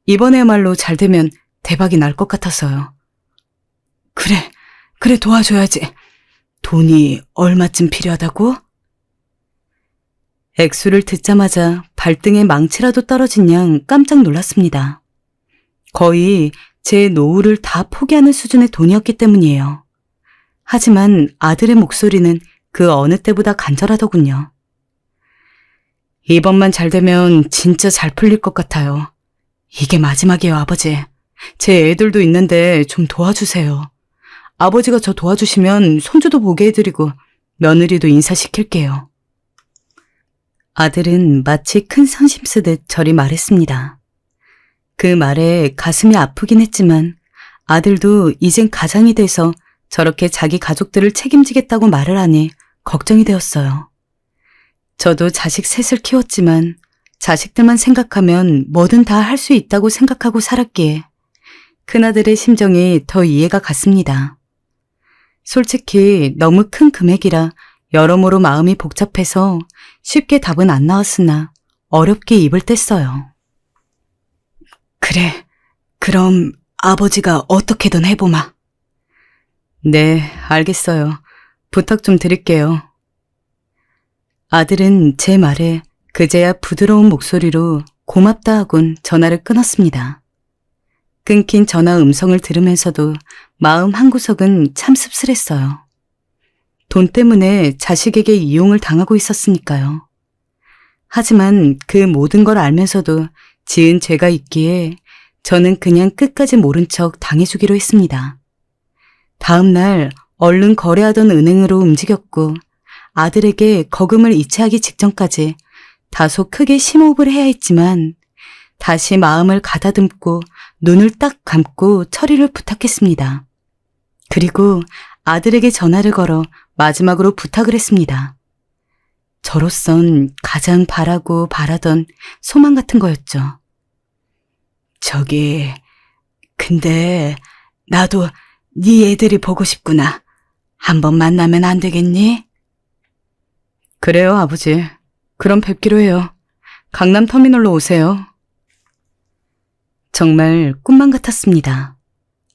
이번에야말로 잘 되면 대박이 날 것 같아서요. 그래 도와줘야지. 돈이 얼마쯤 필요하다고? 액수를 듣자마자 발등에 망치라도 떨어진 양 깜짝 놀랐습니다. 거의 제 노후를 다 포기하는 수준의 돈이었기 때문이에요. 하지만 아들의 목소리는 그 어느 때보다 간절하더군요. 이번만 잘 되면 진짜 잘 풀릴 것 같아요. 이게 마지막이에요, 아버지. 제 애들도 있는데 좀 도와주세요. 아버지가 저 도와주시면 손주도 보게 해드리고 며느리도 인사시킬게요. 아들은 마치 큰 상심 쓰듯 저리 말했습니다. 그 말에 가슴이 아프긴 했지만 아들도 이젠 가장이 돼서 저렇게 자기 가족들을 책임지겠다고 말을 하니 걱정이 되었어요. 저도 자식 셋을 키웠지만 자식들만 생각하면 뭐든 다 할 수 있다고 생각하고 살았기에 큰아들의 심정이 더 이해가 갔습니다. 솔직히 너무 큰 금액이라 여러모로 마음이 복잡해서 쉽게 답은 안 나왔으나 어렵게 입을 뗐어요. 그래, 그럼 아버지가 어떻게든 해보마. 네, 알겠어요. 부탁 좀 드릴게요. 아들은 제 말에 그제야 부드러운 목소리로 고맙다 하곤 전화를 끊었습니다. 끊긴 전화 음성을 들으면서도 마음 한구석은 참 씁쓸했어요. 돈 때문에 자식에게 이용을 당하고 있었으니까요. 하지만 그 모든 걸 알면서도 지은 죄가 있기에 저는 그냥 끝까지 모른 척 당해주기로 했습니다. 다음 날 얼른 거래하던 은행으로 움직였고 아들에게 거금을 이체하기 직전까지 다소 크게 심호흡을 해야 했지만 다시 마음을 가다듬고 눈을 딱 감고 처리를 부탁했습니다. 그리고 아들에게 전화를 걸어 마지막으로 부탁을 했습니다. 저로선 가장 바라던 소망 같은 거였죠. 근데 나도 네 애들이 보고 싶구나. 한번 만나면 안 되겠니? 그래요, 아버지. 그럼 뵙기로 해요. 강남터미널로 오세요. 정말 꿈만 같았습니다.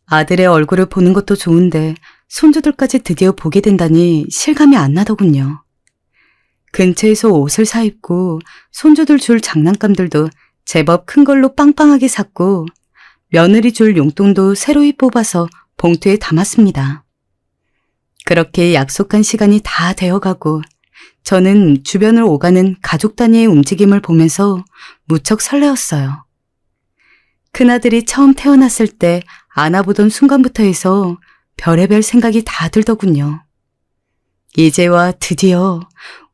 아들의 얼굴을 보는 것도 좋은데 손주들까지 드디어 보게 된다니 실감이 안 나더군요. 근처에서 옷을 사입고 손주들 줄 장난감들도 제법 큰 걸로 빵빵하게 샀고 며느리 줄 용돈도 새로이 뽑아서 봉투에 담았습니다. 그렇게 약속한 시간이 다 되어가고 저는 주변을 오가는 가족 단위의 움직임을 보면서 무척 설레었어요. 큰아들이 처음 태어났을 때 안아보던 순간부터 해서 별의별 생각이 다 들더군요. 이제와 드디어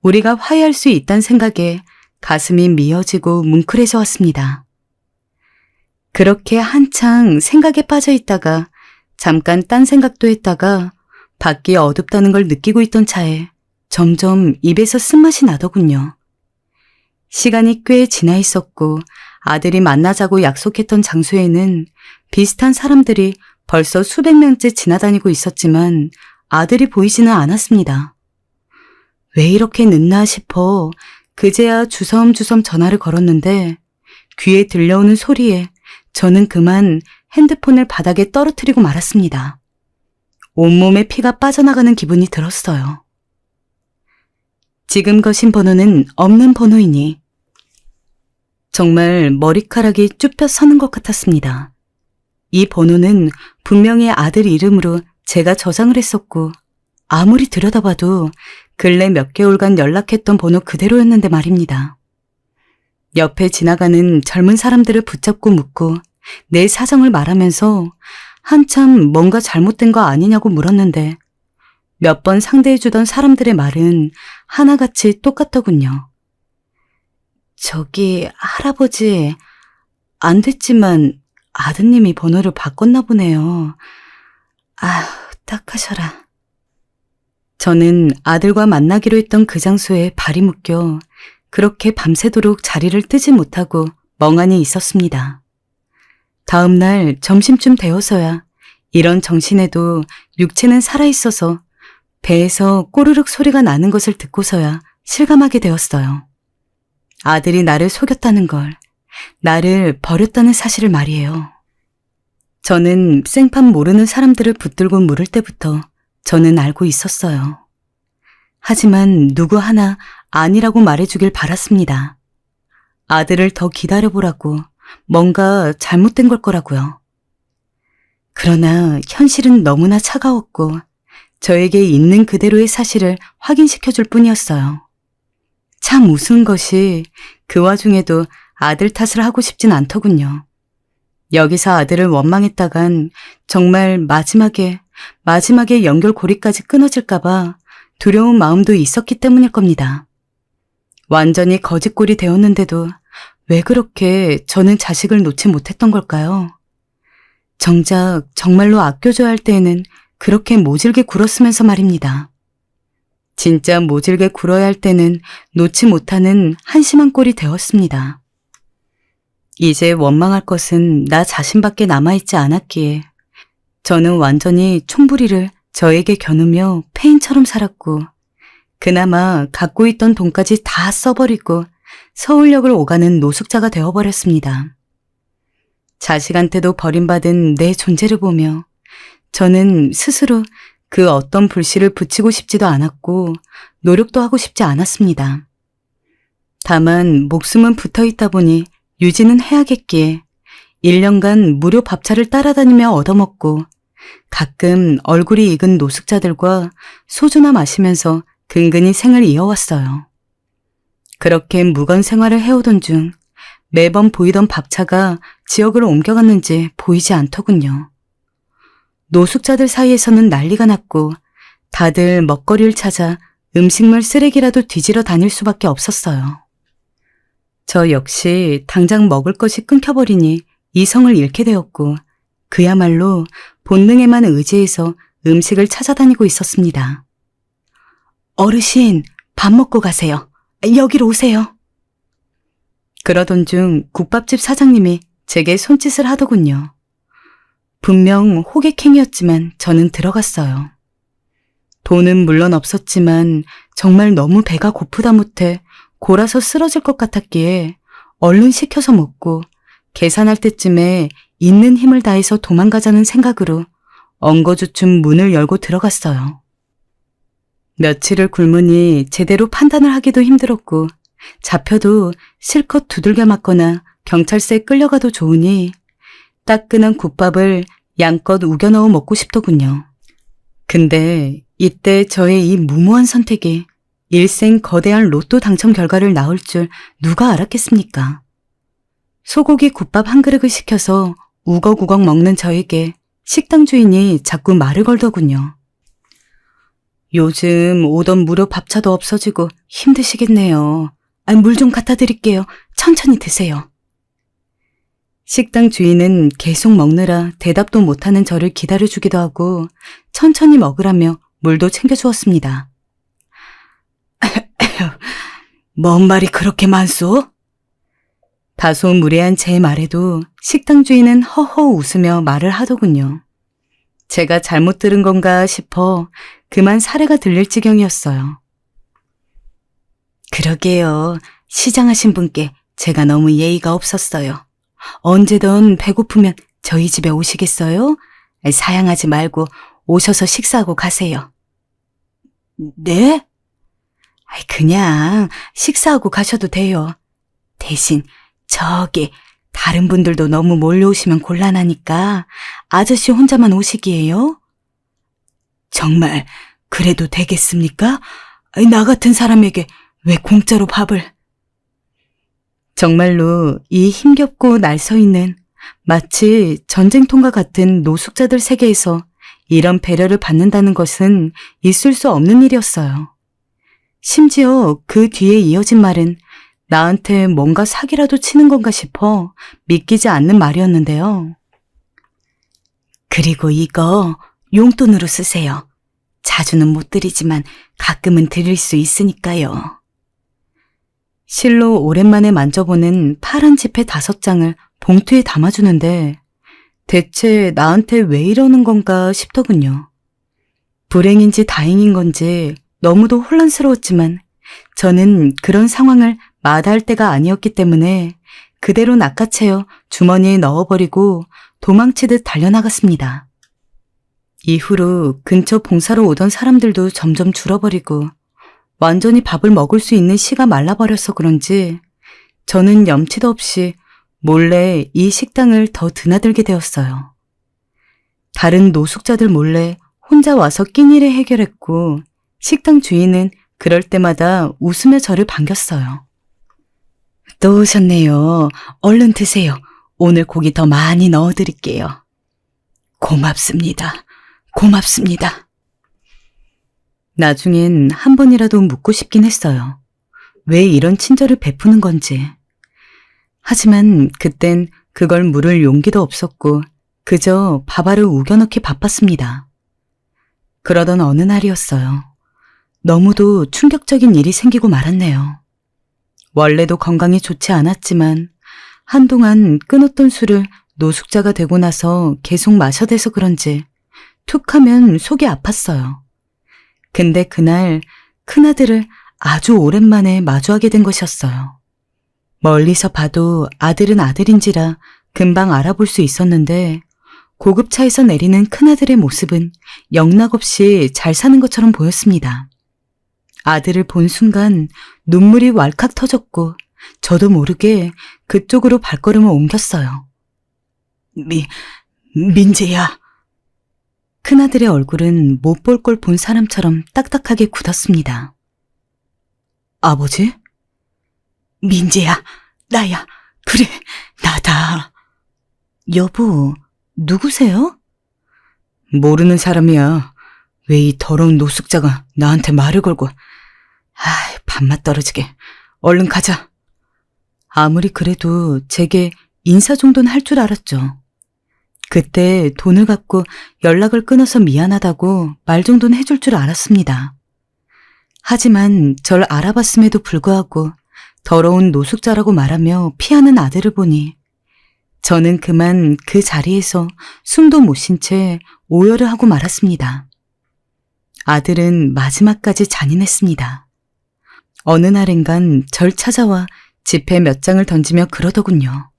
우리가 화해할 수 있다는 생각에 가슴이 미어지고 뭉클해져 왔습니다. 그렇게 한창 생각에 빠져 있다가 잠깐 딴 생각도 했다가 밖이 어둡다는 걸 느끼고 있던 차에 점점 입에서 쓴맛이 나더군요. 시간이 꽤 지나 있었고 아들이 만나자고 약속했던 장소에는 비슷한 사람들이 벌써 수백 명째 지나다니고 있었지만 아들이 보이지는 않았습니다. 왜 이렇게 늦나 싶어 그제야 주섬주섬 전화를 걸었는데 귀에 들려오는 소리에 저는 그만 핸드폰을 바닥에 떨어뜨리고 말았습니다. 온몸에 피가 빠져나가는 기분이 들었어요. 지금 거신 번호는 없는 번호이니 정말 머리카락이 쭈뼛 서는 것 같았습니다. 이 번호는 분명히 아들 이름으로 제가 저장을 했었고 아무리 들여다봐도 근래 몇 개월간 연락했던 번호 그대로였는데 말입니다. 옆에 지나가는 젊은 사람들을 붙잡고 묻고 내 사정을 말하면서 한참 뭔가 잘못된 거 아니냐고 물었는데 몇 번 상대해주던 사람들의 말은 하나같이 똑같더군요. 저기 할아버지, 안 됐지만 아드님이 번호를 바꿨나 보네요. 아휴, 딱하셔라. 저는 아들과 만나기로 했던 그 장소에 발이 묶여 그렇게 밤새도록 자리를 뜨지 못하고 멍하니 있었습니다. 다음 날 점심쯤 되어서야 이런 정신에도 육체는 살아있어서 배에서 꼬르륵 소리가 나는 것을 듣고서야 실감하게 되었어요. 아들이 나를 속였다는 걸, 나를 버렸다는 사실을 말이에요. 저는 생판 모르는 사람들을 붙들고 물을 때부터 저는 알고 있었어요. 하지만 누구 하나 아니라고 말해주길 바랐습니다. 아들을 더 기다려보라고, 뭔가 잘못된 걸 거라고요. 그러나 현실은 너무나 차가웠고 저에게 있는 그대로의 사실을 확인시켜줄 뿐이었어요. 참 우스운 것이 그 와중에도 아들 탓을 하고 싶진 않더군요. 여기서 아들을 원망했다간 정말 마지막에 연결고리까지 끊어질까봐 두려운 마음도 있었기 때문일 겁니다. 완전히 거짓골이 되었는데도 왜 그렇게 저는 자식을 놓지 못했던 걸까요? 정작 정말로 아껴줘야 할 때에는 그렇게 모질게 굴었으면서 말입니다. 진짜 모질게 굴어야 할 때는 놓지 못하는 한심한 꼴이 되었습니다. 이제 원망할 것은 나 자신밖에 남아있지 않았기에 저는 완전히 총부리를 저에게 겨누며 폐인처럼 살았고 그나마 갖고 있던 돈까지 다 써버리고 서울역을 오가는 노숙자가 되어버렸습니다. 자식한테도 버림받은 내 존재를 보며 저는 스스로 그 어떤 불씨를 붙이고 싶지도 않았고 노력도 하고 싶지 않았습니다. 다만 목숨은 붙어있다 보니 유지는 해야겠기에 1년간 무료 밥차를 따라다니며 얻어먹고 가끔 얼굴이 익은 노숙자들과 소주나 마시면서 근근히 생을 이어왔어요. 그렇게 무건 생활을 해오던 중 매번 보이던 밥차가 지역을 옮겨갔는지 보이지 않더군요. 노숙자들 사이에서는 난리가 났고 다들 먹거리를 찾아 음식물 쓰레기라도 뒤지러 다닐 수밖에 없었어요. 저 역시 당장 먹을 것이 끊겨버리니 이성을 잃게 되었고 그야말로 본능에만 의지해서 음식을 찾아다니고 있었습니다. 어르신, 밥 먹고 가세요. 여기로 오세요. 그러던 중 국밥집 사장님이 제게 손짓을 하더군요. 분명 호객행위였지만 저는 들어갔어요. 돈은 물론 없었지만 정말 너무 배가 고프다 못해 골아서 쓰러질 것 같았기에 얼른 시켜서 먹고 계산할 때쯤에 있는 힘을 다해서 도망가자는 생각으로 엉거주춤 문을 열고 들어갔어요. 며칠을 굶으니 제대로 판단을 하기도 힘들었고 잡혀도 실컷 두들겨 맞거나 경찰서에 끌려가도 좋으니 따끈한 국밥을 양껏 우겨 넣어 먹고 싶더군요. 근데 이때 저의 이 무모한 선택이 일생 거대한 로또 당첨 결과를 낳을 줄 누가 알았겠습니까? 소고기 국밥 한 그릇을 시켜서 우걱우걱 먹는 저에게 식당 주인이 자꾸 말을 걸더군요. 요즘 오던 무료 밥차도 없어지고 힘드시겠네요. 물 좀 갖다 드릴게요. 천천히 드세요. 식당 주인은 계속 먹느라 대답도 못하는 저를 기다려주기도 하고 천천히 먹으라며 물도 챙겨주었습니다. 뭔 말이 그렇게 많소? 다소 무례한 제 말에도 식당 주인은 허허 웃으며 말을 하더군요. 제가 잘못 들은 건가 싶어 그만 사례가 들릴 지경이었어요. 그러게요. 시장하신 분께 제가 너무 예의가 없었어요. 언제든 배고프면 저희 집에 오시겠어요? 사양하지 말고 오셔서 식사하고 가세요. 네? 그냥 식사하고 가셔도 돼요. 대신 저기 다른 분들도 너무 몰려오시면 곤란하니까 아저씨 혼자만 오시기에요? 정말 그래도 되겠습니까? 나 같은 사람에게 왜 공짜로 밥을... 정말로 이 힘겹고 날서 있는 마치 전쟁통과 같은 노숙자들 세계에서 이런 배려를 받는다는 것은 있을 수 없는 일이었어요. 심지어 그 뒤에 이어진 말은 나한테 뭔가 사기라도 치는 건가 싶어 믿기지 않는 말이었는데요. 그리고 이거 용돈으로 쓰세요. 자주는 못 드리지만 가끔은 드릴 수 있으니까요. 실로 오랜만에 만져보는 파란 지폐 5장을 봉투에 담아주는데 대체 나한테 왜 이러는 건가 싶더군요. 불행인지 다행인 건지 너무도 혼란스러웠지만 저는 그런 상황을 마다할 때가 아니었기 때문에 그대로 낚아채어 주머니에 넣어버리고 도망치듯 달려나갔습니다. 이후로 근처 봉사로 오던 사람들도 점점 줄어버리고 완전히 밥을 먹을 수 있는 씨가 말라버려서 그런지 저는 염치도 없이 몰래 이 식당을 더 드나들게 되었어요. 다른 노숙자들 몰래 혼자 와서 끼니를 해결했고 식당 주인은 그럴 때마다 웃으며 저를 반겼어요. 또 오셨네요. 얼른 드세요. 오늘 고기 더 많이 넣어드릴게요. 고맙습니다. 고맙습니다. 나중엔 한 번이라도 묻고 싶긴 했어요. 왜 이런 친절을 베푸는 건지. 하지만 그땐 그걸 물을 용기도 없었고 그저 밥알을 우겨넣기 바빴습니다. 그러던 어느 날이었어요. 너무도 충격적인 일이 생기고 말았네요. 원래도 건강이 좋지 않았지만 한동안 끊었던 술을 노숙자가 되고 나서 계속 마셔대서 그런지 툭하면 속이 아팠어요. 근데 그날 큰아들을 아주 오랜만에 마주하게 된 것이었어요. 멀리서 봐도 아들은 아들인지라 금방 알아볼 수 있었는데 고급차에서 내리는 큰아들의 모습은 영락없이 잘 사는 것처럼 보였습니다. 아들을 본 순간 눈물이 왈칵 터졌고 저도 모르게 그쪽으로 발걸음을 옮겼어요. 민재야. 큰아들의 얼굴은 못 볼 걸 본 사람처럼 딱딱하게 굳었습니다. 아버지? 민재야, 나야. 그래, 나다. 여보, 누구세요? 모르는 사람이야. 왜 이 더러운 노숙자가 나한테 말을 걸고. 밥맛 떨어지게. 얼른 가자. 아무리 그래도 제게 인사 정도는 할 줄 알았죠. 그때 돈을 갖고 연락을 끊어서 미안하다고 말 정도는 해줄 줄 알았습니다. 하지만 절 알아봤음에도 불구하고 더러운 노숙자라고 말하며 피하는 아들을 보니 저는 그만 그 자리에서 숨도 못 쉰 채 오열을 하고 말았습니다. 아들은 마지막까지 잔인했습니다. 어느 날엔간 절 찾아와 지폐 몇 장을 던지며 그러더군요.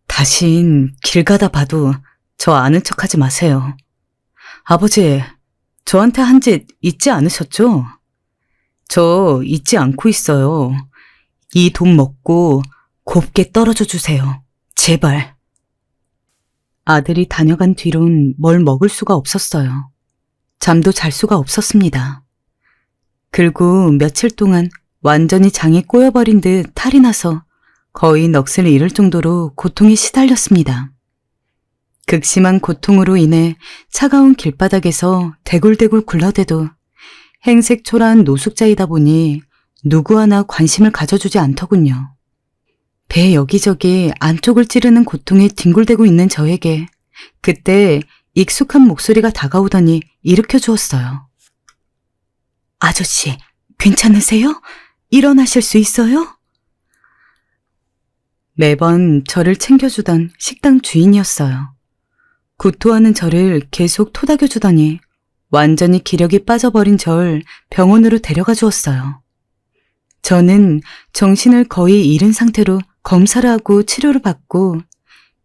다신 길 가다 봐도 저 아는 척하지 마세요. 아버지, 저한테 한 짓 잊지 않으셨죠? 저 잊지 않고 있어요. 이 돈 먹고 곱게 떨어져 주세요. 제발. 아들이 다녀간 뒤론 뭘 먹을 수가 없었어요. 잠도 잘 수가 없었습니다. 그리고 며칠 동안 완전히 장이 꼬여버린 듯 탈이 나서 거의 넋을 잃을 정도로 고통에 시달렸습니다. 극심한 고통으로 인해 차가운 길바닥에서 대굴대굴 굴러대도 행색 초라한 노숙자이다 보니 누구 하나 관심을 가져주지 않더군요. 배 여기저기 안쪽을 찌르는 고통에 뒹굴대고 있는 저에게 그때 익숙한 목소리가 다가오더니 일으켜 주었어요. 아저씨, 괜찮으세요? 일어나실 수 있어요? 매번 저를 챙겨주던 식당 주인이었어요. 구토하는 저를 계속 토닥여주더니 완전히 기력이 빠져버린 절 병원으로 데려가 주었어요. 저는 정신을 거의 잃은 상태로 검사를 하고 치료를 받고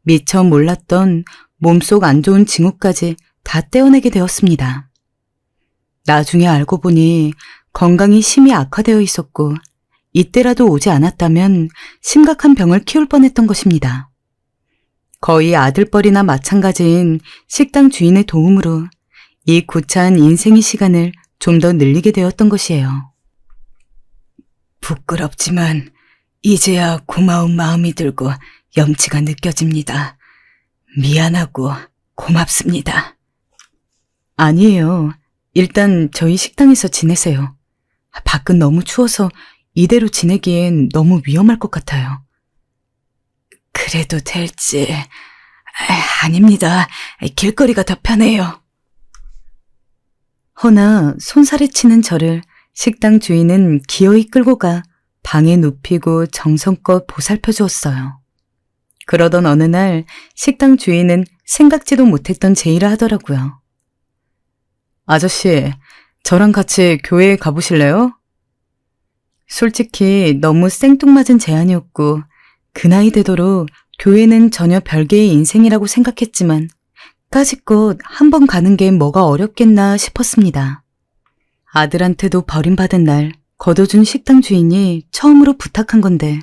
미처 몰랐던 몸속 안 좋은 징후까지 다 떼어내게 되었습니다. 나중에 알고 보니 건강이 심히 악화되어 있었고 이때라도 오지 않았다면 심각한 병을 키울 뻔했던 것입니다. 거의 아들뻘이나 마찬가지인 식당 주인의 도움으로 이 구차한 인생의 시간을 좀 더 늘리게 되었던 것이에요. 부끄럽지만 이제야 고마운 마음이 들고 염치가 느껴집니다. 미안하고 고맙습니다. 아니에요. 일단 저희 식당에서 지내세요. 밖은 너무 추워서 이대로 지내기엔 너무 위험할 것 같아요. 그래도 될지. 아닙니다. 길거리가 더 편해요. 허나 손살에 치는 저를 식당 주인은 기어이 끌고 가 방에 눕히고 정성껏 보살펴 주었어요. 그러던 어느 날 식당 주인은 생각지도 못했던 제의를 하더라고요. 아저씨, 저랑 같이 교회에 가보실래요? 솔직히 너무 생뚱맞은 제안이었고 그 나이 되도록 교회는 전혀 별개의 인생이라고 생각했지만 까짓것 한 번 가는 게 뭐가 어렵겠나 싶었습니다. 아들한테도 버림받은 날 거둬준 식당 주인이 처음으로 부탁한 건데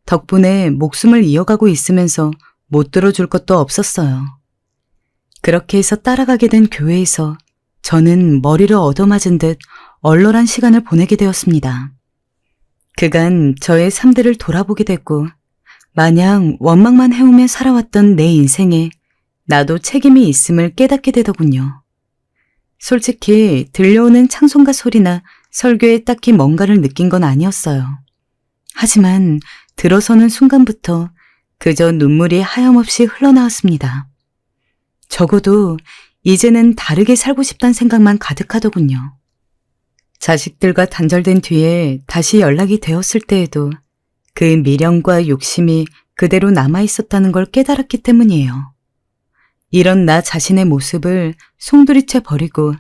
덕분에 목숨을 이어가고 있으면서 못 들어줄 것도 없었어요. 그렇게 해서 따라가게 된 교회에서 저는 머리를 얻어맞은 듯 얼얼한 시간을 보내게 되었습니다. 그간 저의 삶들을 돌아보게 됐고 마냥 원망만 해오며 살아왔던 내 인생에 나도 책임이 있음을 깨닫게 되더군요. 솔직히 들려오는 찬송가 소리나 설교에 딱히 뭔가를 느낀 건 아니었어요. 하지만 들어서는 순간부터 그저 눈물이 하염없이 흘러나왔습니다. 적어도 이제는 다르게 살고 싶다는 생각만 가득하더군요. 자식들과 단절된 뒤에 다시 연락이 되었을 때에도 그 미련과 욕심이 그대로 남아있었다는 걸 깨달았기 때문이에요. 이런 나 자신의 모습을 송두리째 버리고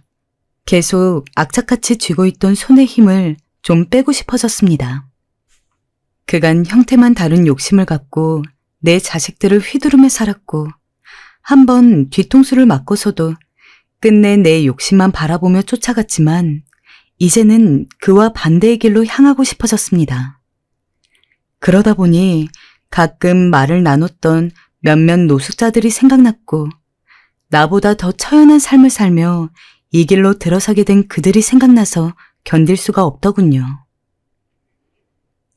계속 악착같이 쥐고 있던 손의 힘을 좀 빼고 싶어졌습니다. 그간 형태만 다른 욕심을 갖고 내 자식들을 휘두르며 살았고 한번 뒤통수를 맞고서도 끝내 내 욕심만 바라보며 쫓아갔지만 이제는 그와 반대의 길로 향하고 싶어졌습니다. 그러다 보니 가끔 말을 나눴던 몇몇 노숙자들이 생각났고 나보다 더 처연한 삶을 살며 이 길로 들어서게 된 그들이 생각나서 견딜 수가 없더군요.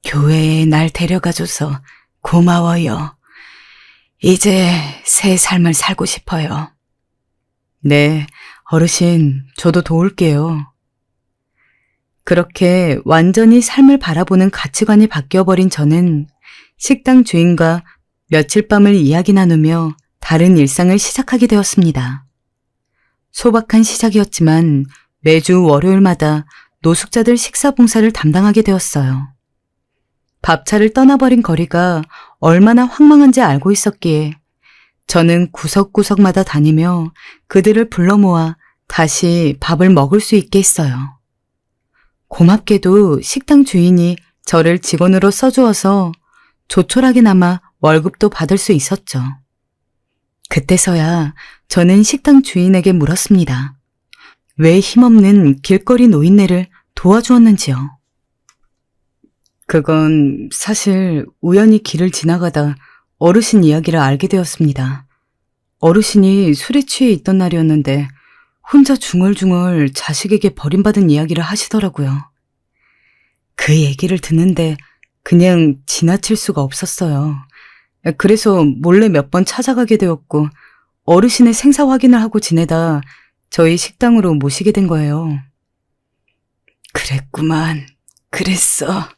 교회에 날 데려가줘서 고마워요. 이제 새 삶을 살고 싶어요. 네, 어르신, 저도 도울게요. 그렇게 완전히 삶을 바라보는 가치관이 바뀌어버린 저는 식당 주인과 며칠 밤을 이야기 나누며 다른 일상을 시작하게 되었습니다. 소박한 시작이었지만 매주 월요일마다 노숙자들 식사 봉사를 담당하게 되었어요. 밥차를 떠나버린 거리가 얼마나 황망한지 알고 있었기에 저는 구석구석마다 다니며 그들을 불러 모아 다시 밥을 먹을 수 있게 했어요. 고맙게도 식당 주인이 저를 직원으로 써주어서 조촐하게나마 월급도 받을 수 있었죠. 그때서야 저는 식당 주인에게 물었습니다. 왜 힘없는 길거리 노인네를 도와주었는지요. 그건 사실 우연히 길을 지나가다 어르신 이야기를 알게 되었습니다. 어르신이 술에 취해 있던 날이었는데 혼자 중얼중얼 자식에게 버림받은 이야기를 하시더라고요. 그 얘기를 듣는데 그냥 지나칠 수가 없었어요. 그래서 몰래 몇 번 찾아가게 되었고 어르신의 생사 확인을 하고 지내다 저희 식당으로 모시게 된 거예요. 그랬구만. 그랬어.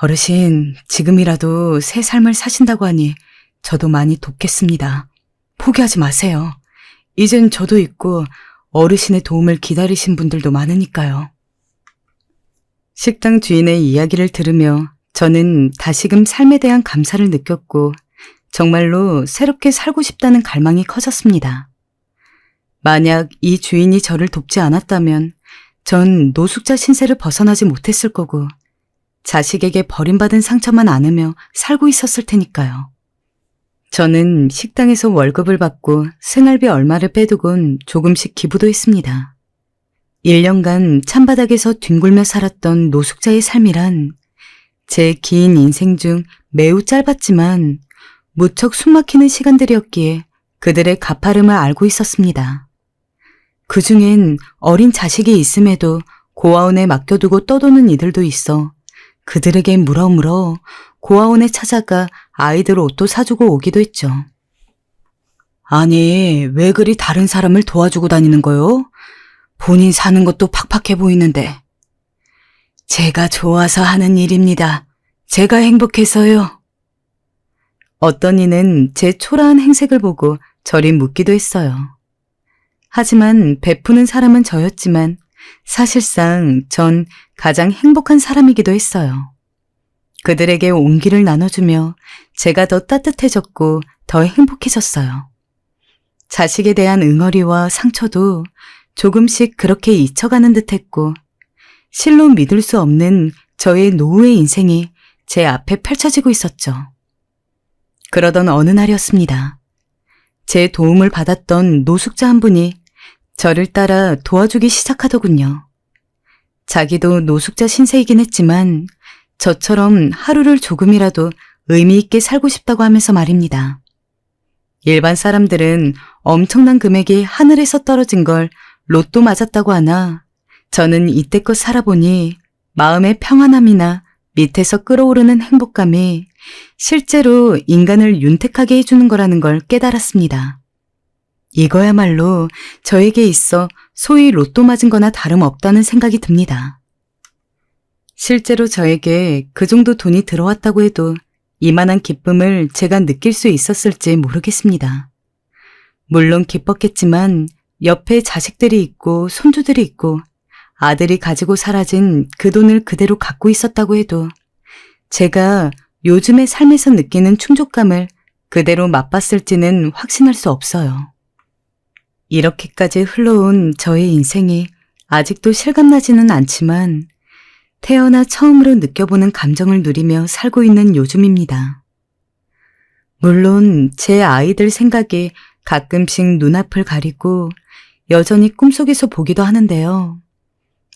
어르신, 지금이라도 새 삶을 사신다고 하니 저도 많이 돕겠습니다. 포기하지 마세요. 이젠 저도 있고 어르신의 도움을 기다리신 분들도 많으니까요. 식당 주인의 이야기를 들으며 저는 다시금 삶에 대한 감사를 느꼈고 정말로 새롭게 살고 싶다는 갈망이 커졌습니다. 만약 이 주인이 저를 돕지 않았다면 전 노숙자 신세를 벗어나지 못했을 거고 자식에게 버림받은 상처만 안으며 살고 있었을 테니까요. 저는 식당에서 월급을 받고 생활비 얼마를 빼두곤 조금씩 기부도 했습니다. 1년간 찬바닥에서 뒹굴며 살았던 노숙자의 삶이란 제 긴 인생 중 매우 짧았지만 무척 숨막히는 시간들이었기에 그들의 가파름을 알고 있었습니다. 그중엔 어린 자식이 있음에도 고아원에 맡겨두고 떠도는 이들도 있어 그들에게 물어 고아원에 찾아가 아이들 옷도 사주고 오기도 했죠. 아니, 왜 그리 다른 사람을 도와주고 다니는 거요? 본인 사는 것도 팍팍해 보이는데. 제가 좋아서 하는 일입니다. 제가 행복해서요. 어떤 이는 제 초라한 행색을 보고 저리 묻기도 했어요. 하지만 베푸는 사람은 저였지만 사실상 전 가장 행복한 사람이기도 했어요. 그들에게 온기를 나눠주며 제가 더 따뜻해졌고 더 행복해졌어요. 자식에 대한 응어리와 상처도 조금씩 그렇게 잊혀가는 듯했고 실로 믿을 수 없는 저의 노후의 인생이 제 앞에 펼쳐지고 있었죠. 그러던 어느 날이었습니다. 제 도움을 받았던 노숙자 한 분이 저를 따라 도와주기 시작하더군요. 자기도 노숙자 신세이긴 했지만 저처럼 하루를 조금이라도 의미 있게 살고 싶다고 하면서 말입니다. 일반 사람들은 엄청난 금액이 하늘에서 떨어진 걸 로또 맞았다고 하나 저는 이때껏 살아보니 마음의 평안함이나 밑에서 끌어오르는 행복감이 실제로 인간을 윤택하게 해주는 거라는 걸 깨달았습니다. 이거야말로 저에게 있어 소위 로또 맞은 거나 다름없다는 생각이 듭니다. 실제로 저에게 그 정도 돈이 들어왔다고 해도 이만한 기쁨을 제가 느낄 수 있었을지 모르겠습니다. 물론 기뻤겠지만 옆에 자식들이 있고 손주들이 있고 아들이 가지고 사라진 그 돈을 그대로 갖고 있었다고 해도 제가 요즘의 삶에서 느끼는 충족감을 그대로 맛봤을지는 확신할 수 없어요. 이렇게까지 흘러온 저의 인생이 아직도 실감나지는 않지만 태어나 처음으로 느껴보는 감정을 누리며 살고 있는 요즘입니다. 물론 제 아이들 생각이 가끔씩 눈앞을 가리고 여전히 꿈속에서 보기도 하는데요.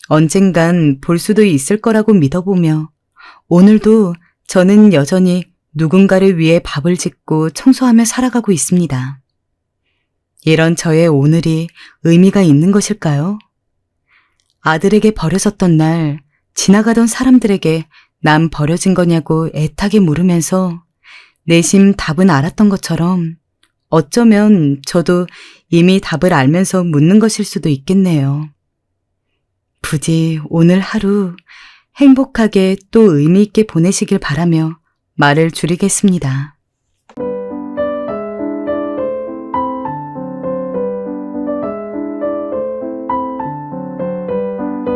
언젠간 볼 수도 있을 거라고 믿어보며 오늘도 저는 여전히 누군가를 위해 밥을 짓고 청소하며 살아가고 있습니다. 이런 저의 오늘이 의미가 있는 것일까요? 아들에게 버려졌던 날 지나가던 사람들에게 난 버려진 거냐고 애타게 물으면서 내심 답은 알았던 것처럼 어쩌면 저도 이미 답을 알면서 묻는 것일 수도 있겠네요. 부디 오늘 하루 행복하게 또 의미 있게 보내시길 바라며 말을 줄이겠습니다.